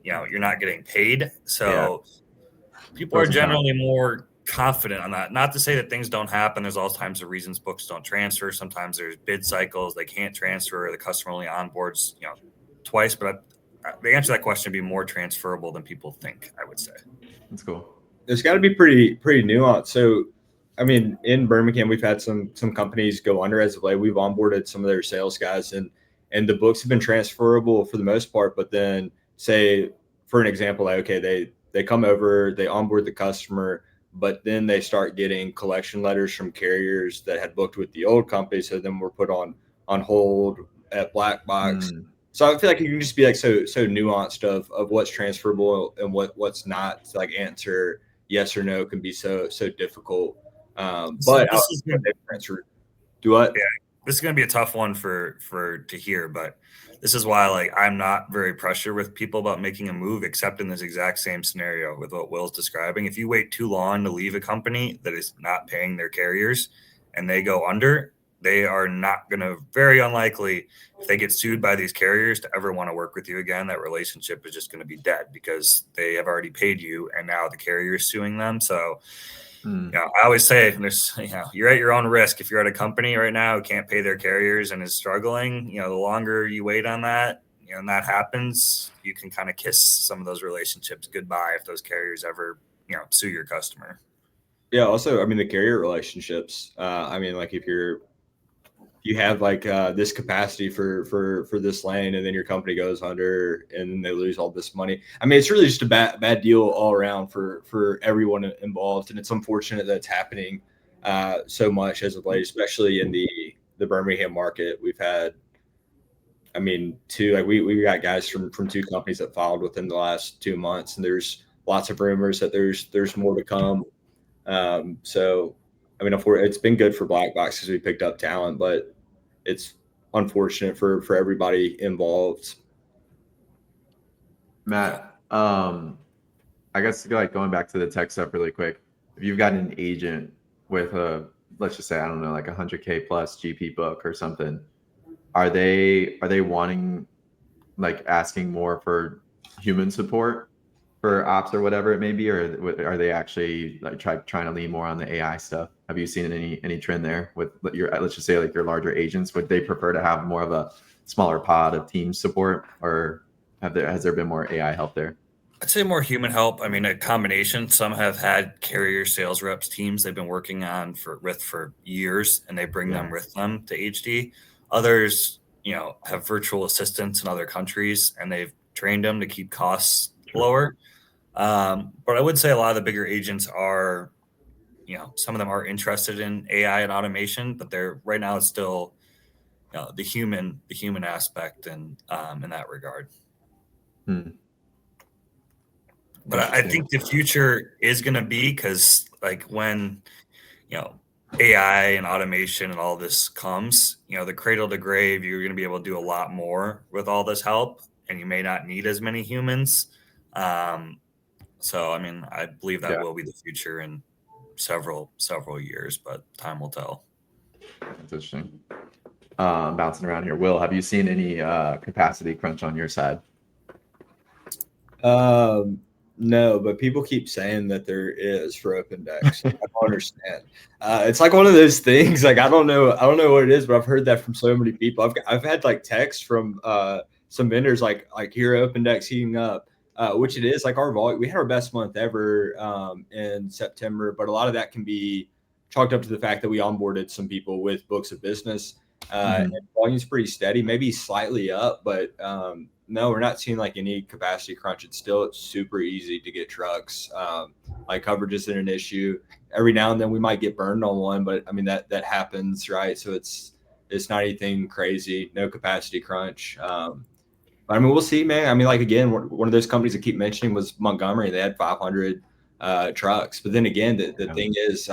you're not getting paid. So people are generally more confident on that. Not to say that things don't happen. There's all kinds of reasons books don't transfer. Sometimes there's bid cycles. They can't transfer. The customer only onboards, twice. But the answer to that question would be more transferable than people think, I would say. That's cool. It's got to be pretty nuanced. So, I mean, in Birmingham, we've had some companies go under as of late. We've onboarded some of their sales guys, and the books have been transferable for the most part. But then, say, for an example, like, okay, they come over, they onboard the customer, but then they start getting collection letters from carriers that had booked with the old company. So then we're put on hold at Black Box. So I feel like you can just be like so nuanced of what's transferable and what's not. To like answer yes or no can be so difficult. But this is gonna, do what? Yeah, this is going to be a tough one for to hear, but this is why I'm not very pressured with people about making a move, except in this exact same scenario with what Will's describing. If you wait too long to leave a company that is not paying their carriers and they go under, they are not going to, very unlikely, if they get sued by these carriers, to ever want to work with you again. That relationship is just going to be dead because they have already paid you and now the carrier is suing them. So I always say you're at your own risk. If you're at a company right now who can't pay their carriers and is struggling, the longer you wait on that, and that happens, you can kind of kiss some of those relationships goodbye if those carriers ever, sue your customer. Yeah. Also, I mean, the carrier relationships, I mean, like if you have like this capacity for this lane and then your company goes under and then they lose all this money. I mean, it's really just a bad deal all around for everyone involved. And it's unfortunate that it's happening so much as of late, especially in the Birmingham market. We've had, I mean, we got guys from two companies that filed within the last 2 months, and there's lots of rumors that there's more to come. So, I mean, it's been good for Black Box because we picked up talent, but it's unfortunate for everybody involved. Matt, I guess going back to the tech stuff really quick. If you've got an agent with let's just say, I don't know, like 100K plus GP book or something, are they wanting, like, asking more for human support for ops or whatever it may be, or are they actually like trying to lean more on the AI stuff? Have you seen any trend there with let's just say like your larger agents? Would they prefer to have more of a smaller pod of team support, or has there been more AI help there? I'd say more human help. I mean, a combination. Some have had carrier sales reps teams they've been working on for years, and they bring them with them to HD. Others, have virtual assistants in other countries, and they've trained them to keep costs lower. But I would say a lot of the bigger agents are, some of them are interested in AI and automation, but they're right now it's still, the human aspect and in that regard. But I think the future is going to be, because like when, AI and automation and all this comes, the cradle to grave, you're going to be able to do a lot more with all this help, and you may not need as many humans. So, I mean, I believe that will be the future in several years, but time will tell. That's interesting. Bouncing around here. Will, have you seen any capacity crunch on your side? No, but people keep saying that there is for OpenDex. I don't understand. It's like one of those things. Like I don't know what it is, but I've heard that from so many people. I've had like texts from some vendors like here OpenDex heating up, which it is like our volume. We had our best month ever in September, but a lot of that can be chalked up to the fact that we onboarded some people with books of business. And volume's pretty steady, maybe slightly up, but no, we're not seeing like any capacity crunch. It's super easy to get trucks. Like coverage isn't an issue. Every now and then we might get burned on one, but I mean that happens, right? So it's not anything crazy. No capacity crunch. But I mean, we'll see, man. I mean, like again, one of those companies I keep mentioning was Montgomery. They had 500 trucks, but then again, the thing is,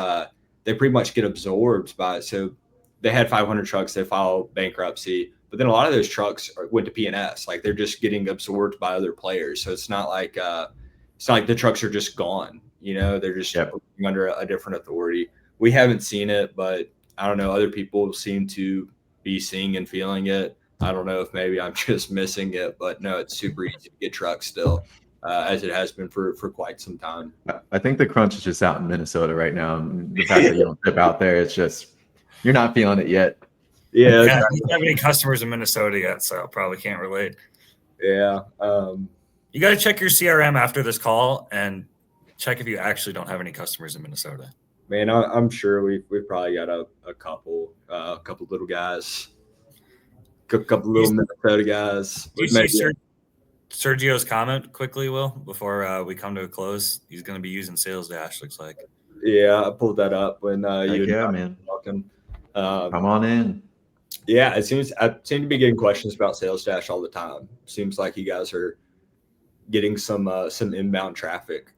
they pretty much get absorbed by it. So they had 500 trucks. They filed bankruptcy. But then a lot of those trucks went to P&S. Like they're just getting absorbed by other players. So it's not like the trucks are just gone. You know, they're just under a different authority. We haven't seen it, but I don't know. Other people seem to be seeing and feeling it. I don't know if maybe I'm just missing it, but no, it's super easy to get trucks still, as it has been for quite some time. I think the crunch is just out in Minnesota right now. And the fact that you don't trip out there, it's just you're not feeling it yet. Yeah, I don't have any customers in Minnesota yet, so probably can't relate. Yeah. You got to check your CRM after this call and check if you actually don't have any customers in Minnesota. Man, I'm sure we've probably got a couple little guys, a couple little Minnesota guys. Do you see Sergio's comment quickly, Will, before we come to a close? He's going to be using Salesdash, looks like. Yeah, I pulled that up when you man. Talking. Come on in. Yeah, I seem to be getting questions about Salesdash all the time. Seems like you guys are getting some inbound traffic.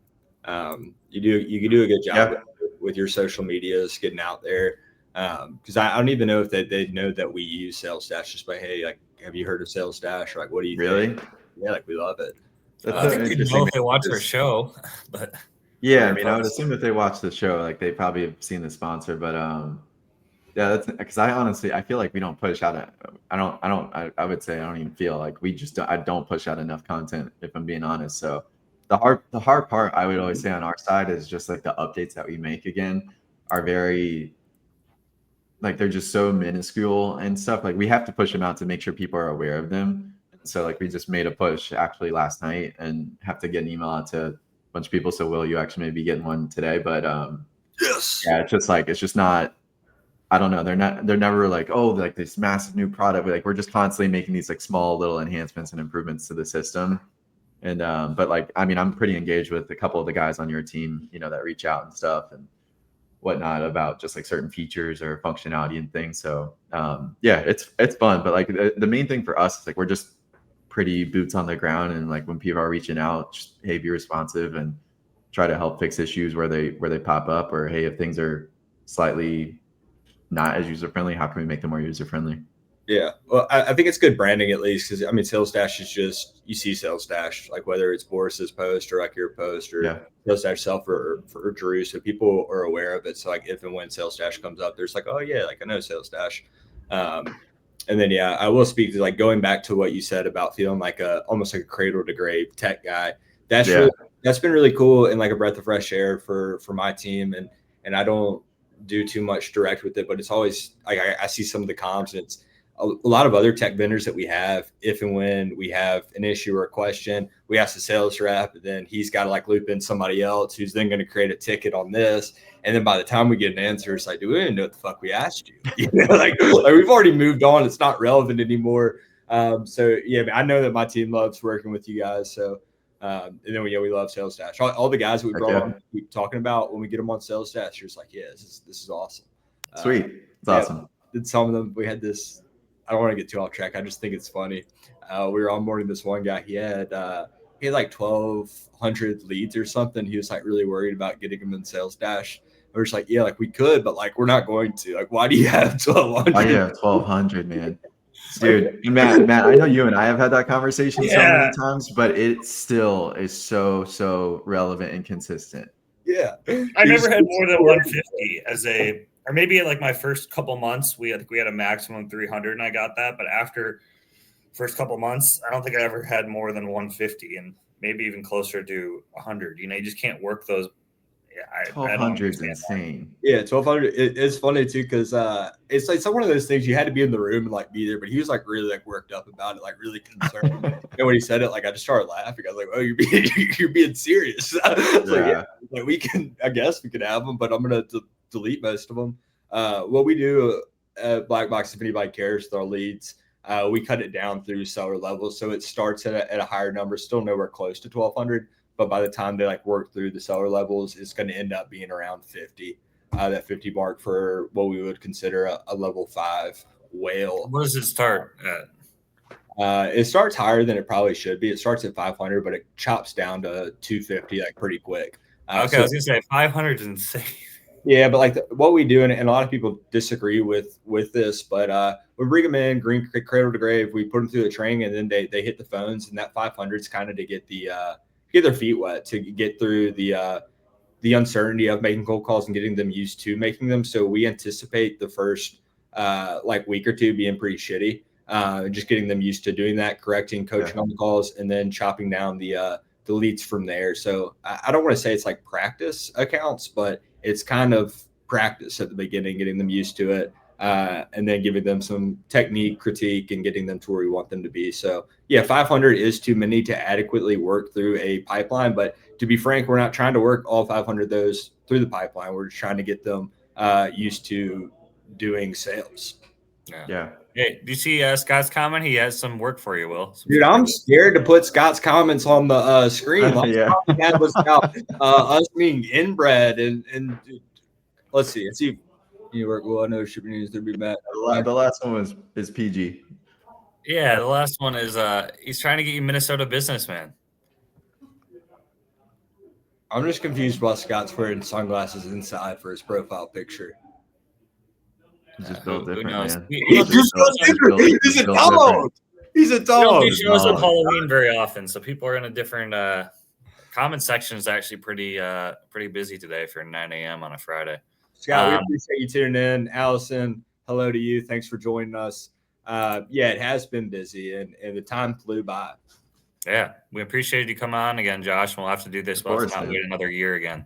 You do a good job with your social medias, getting out there. Because I don't even know if they know that we use Salesdash. Just by hey, like, have you heard of Salesdash? Or like, what do you think? Yeah, like we love it. I think they know if they watch our show, but yeah, I mean, I would assume if they watch the show, like they probably have seen the sponsor, but yeah, that's because I feel like we don't push out. I would say I don't even feel like I don't push out enough content, if I'm being honest. So the hard part I would always say on our side is just like the updates that we make again are very like they're just so minuscule and stuff. Like we have to push them out to make sure people are aware of them. So like we just made a push actually last night and have to get an email out to a bunch of people. So Will, you actually may be getting one today, but yes, yeah, it's just not. I don't know. They're never like, oh, like this massive new product. Like we're just constantly making these like small little enhancements and improvements to the system. And but like, I mean, I'm pretty engaged with a couple of the guys on your team, you know, that reach out and stuff and whatnot about just like certain features or functionality and things. So yeah, it's fun. But like the main thing for us is like we're just pretty boots on the ground, and like when people are reaching out, just hey, be responsive and try to help fix issues where they pop up, or hey, if things are slightly not as user friendly, how can we make them more user friendly? Yeah, well, I think it's good branding at least, because I mean, Salesdash is just you see Salesdash like whether it's Boris's post or like your post or Salesdash itself or Drew, so people are aware of it. So like if and when Salesdash comes up, there's like, oh yeah, like I know Salesdash. And then yeah, I will speak to like going back to what you said about feeling like almost like a cradle to grave tech guy. That's been really cool and like a breath of fresh air for my team, and I don't do too much direct with it, but it's always like I see some of the comms, and it's a lot of other tech vendors that we have. If and when we have an issue or a question, we ask the sales rep, and then he's got to like loop in somebody else who's then going to create a ticket on this. And then by the time we get an answer, it's like, do we even know what the fuck we asked you? You know, like we've already moved on. It's not relevant anymore. So yeah, I know that my team loves working with you guys. So and then we love Salesdash. All the guys that we brought on, keep talking about when we get them on Salesdash, you're just like, yeah, this is awesome. Sweet, it's awesome. Did some of them? We had this. I don't want to get too off track. I just think it's funny. We were onboarding this one guy. He had like 1,200 leads or something. He was like really worried about getting them in Salesdash. We're just like, yeah, like we could, but like we're not going to. Like, why do you have 1,200? Why do you have 1,200, man? Dude, Matt, I know you and I have had that conversation so many times, but it still is so relevant and consistent. Yeah. I never had more than 150 or maybe like my first couple months, we had a maximum 300 and I got that. But after first couple months, I don't think I ever had more than 150 and maybe even closer to 100. You just can't work those. Yeah, I don't 1,200 is understand insane. Yeah, 1,200. It's funny too because it's like one of those things you had to be in the room and like be there. But he was like really like worked up about it, like really concerned. And when he said it, like I just started laughing. I was like, "Oh, you're being serious." I was like, "Yeah, like we can. I guess we could have them, but I'm gonna delete most of them." What we do at Black Box, if anybody cares, with our leads, we cut it down through seller levels, so it starts at a higher number, still nowhere close to 1,200. But by the time they like work through the seller levels, it's going to end up being around 50. That 50 mark for what we would consider a level 5 whale. What does it start at? It starts higher than it probably should be. It starts at 500, but it chops down to 250 like pretty quick. Okay, so, I was gonna say 500 is insane. Yeah, but like what we do, and a lot of people disagree with this, but we bring them in, green cradle to grave. We put them through the training, and then they hit the phones, and that 500 is kind of to get their feet wet, to get through the uncertainty of making cold calls and getting them used to making them. So we anticipate the first like week or two being pretty shitty, just getting them used to doing that, correcting, coaching on the calls, and then chopping down the leads from there. So I don't want to say it's like practice accounts, but it's kind of practice at the beginning, getting them used to it. And then giving them some technique critique and getting them to where we want them to be. So yeah, 500 is too many to adequately work through a pipeline. But to be frank, we're not trying to work all 500 of those through the pipeline. We're just trying to get them used to doing sales. Yeah. Hey, do you see Scott's comment? He has some work for you, Will. Dude, I'm scared to put Scott's comments on the screen. Last Yeah. time we had was about us being inbred and let's see. You work well. I know shipping needs to be met. The last one is PG. Yeah, the last one is he's trying to get you Minnesota businessman. I'm just confused why Scott's wearing sunglasses inside for his profile picture. He's just built different, man. He's a dog. He's a dog. He shows up Halloween very often, so people are in a different comment section is actually pretty busy today for 9 a.m. on a Friday. Scott, we appreciate you tuning in. Allison, hello to you. Thanks for joining us. Yeah, it has been busy, and the time flew by. Yeah, we appreciate you coming on again, Josh. And we'll have to do this. We'll not wait another year again.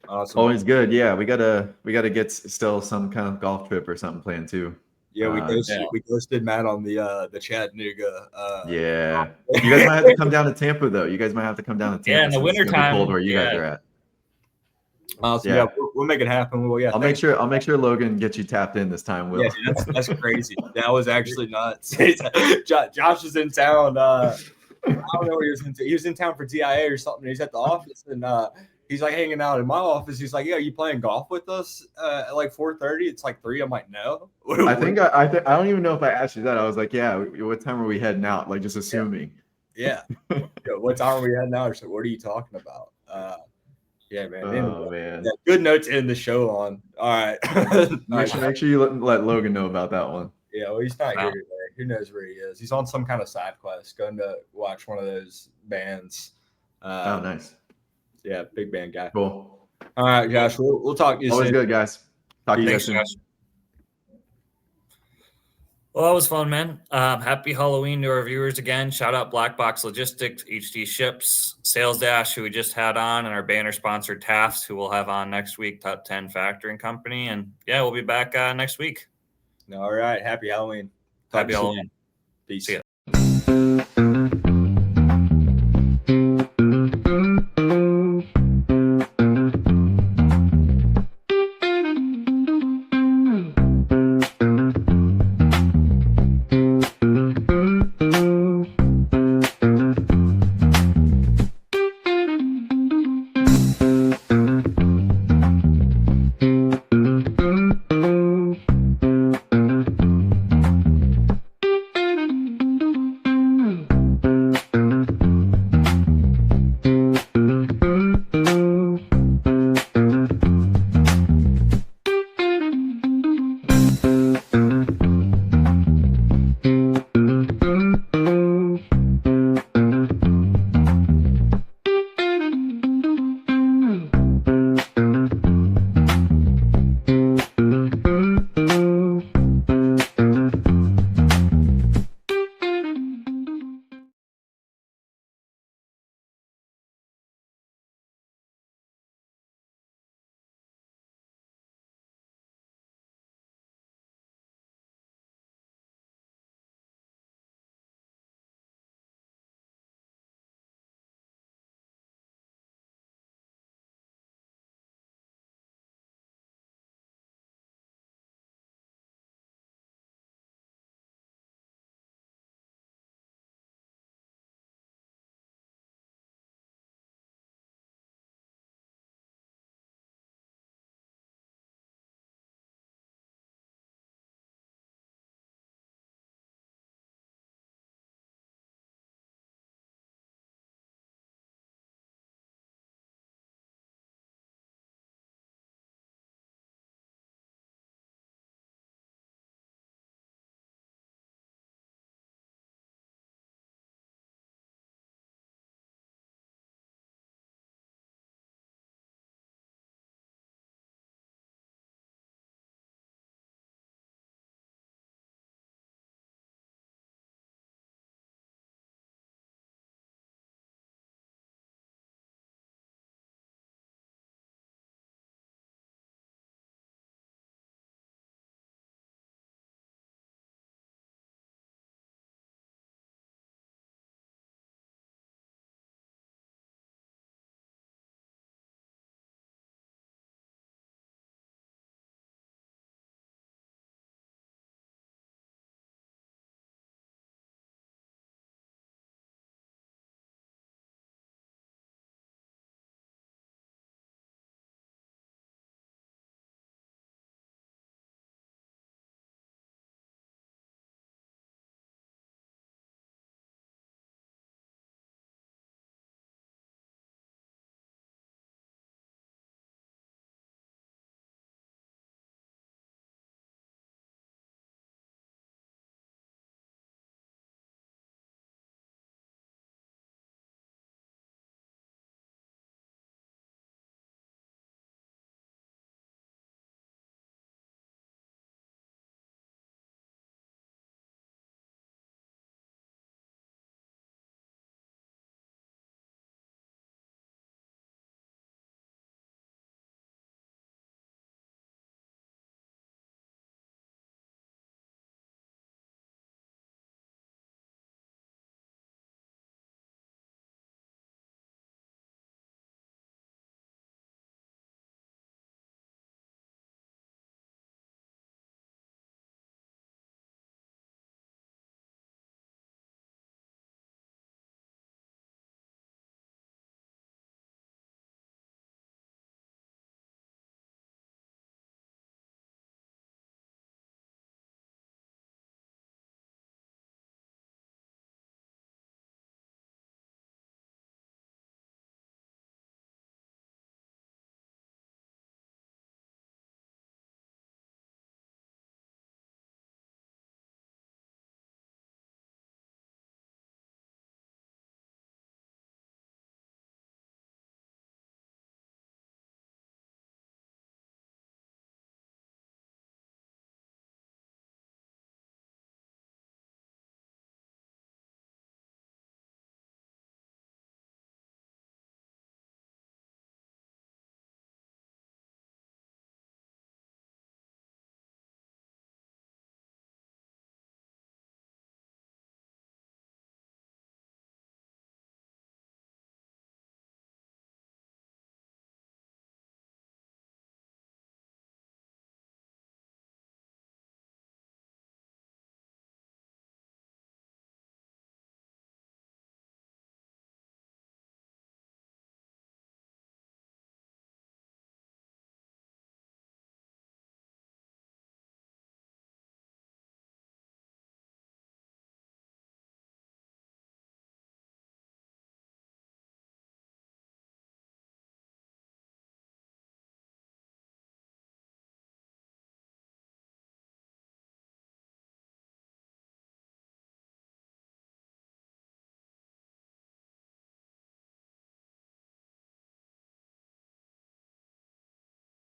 Awesome. Always good. Yeah, we gotta get still some kind of golf trip or something planned too. Yeah, we ghosted Matt on the Chattanooga. Yeah, you guys might have to come down to Tampa though. You guys might have to come down to Tampa. Yeah, in the wintertime. Cold where you guys are at. Awesome. Yeah, we'll make it happen. Well, yeah, I'll make sure Logan gets you tapped in this time. Will. Yeah, that's crazy. That was actually nuts. Josh is in town. I don't know where he was. He was in town for TIA or something. He's at the office and he's like hanging out in my office. He's like, "Yeah, you playing golf with us at like 4:30?" It's like 3. I'm like, "No." I don't even know if I asked you that. I was like, "Yeah, what time are we heading out?" Like just assuming. Yeah. What time are we heading out? Or so, what are you talking about? Yeah, man. Oh man. Yeah, good note to end the show on. All right. Make sure you let Logan know about that one. Yeah, well, he's not here today. Who knows where he is? He's on some kind of side quest, going to watch one of those bands. Oh, nice. Yeah, big band guy. Cool. All right, Josh. We'll talk to you soon. Always good, guys. Talk to you soon. Well, that was fun, man. Happy Halloween to our viewers again. Shout out Black Box Logistics, HD Ships, Salesdash, who we just had on, and our banner sponsor, Taft's, who we'll have on next week, Top 10 Factoring Company. And yeah, we'll be back next week. All right. Happy Halloween. Happy Halloween. Peace. See ya.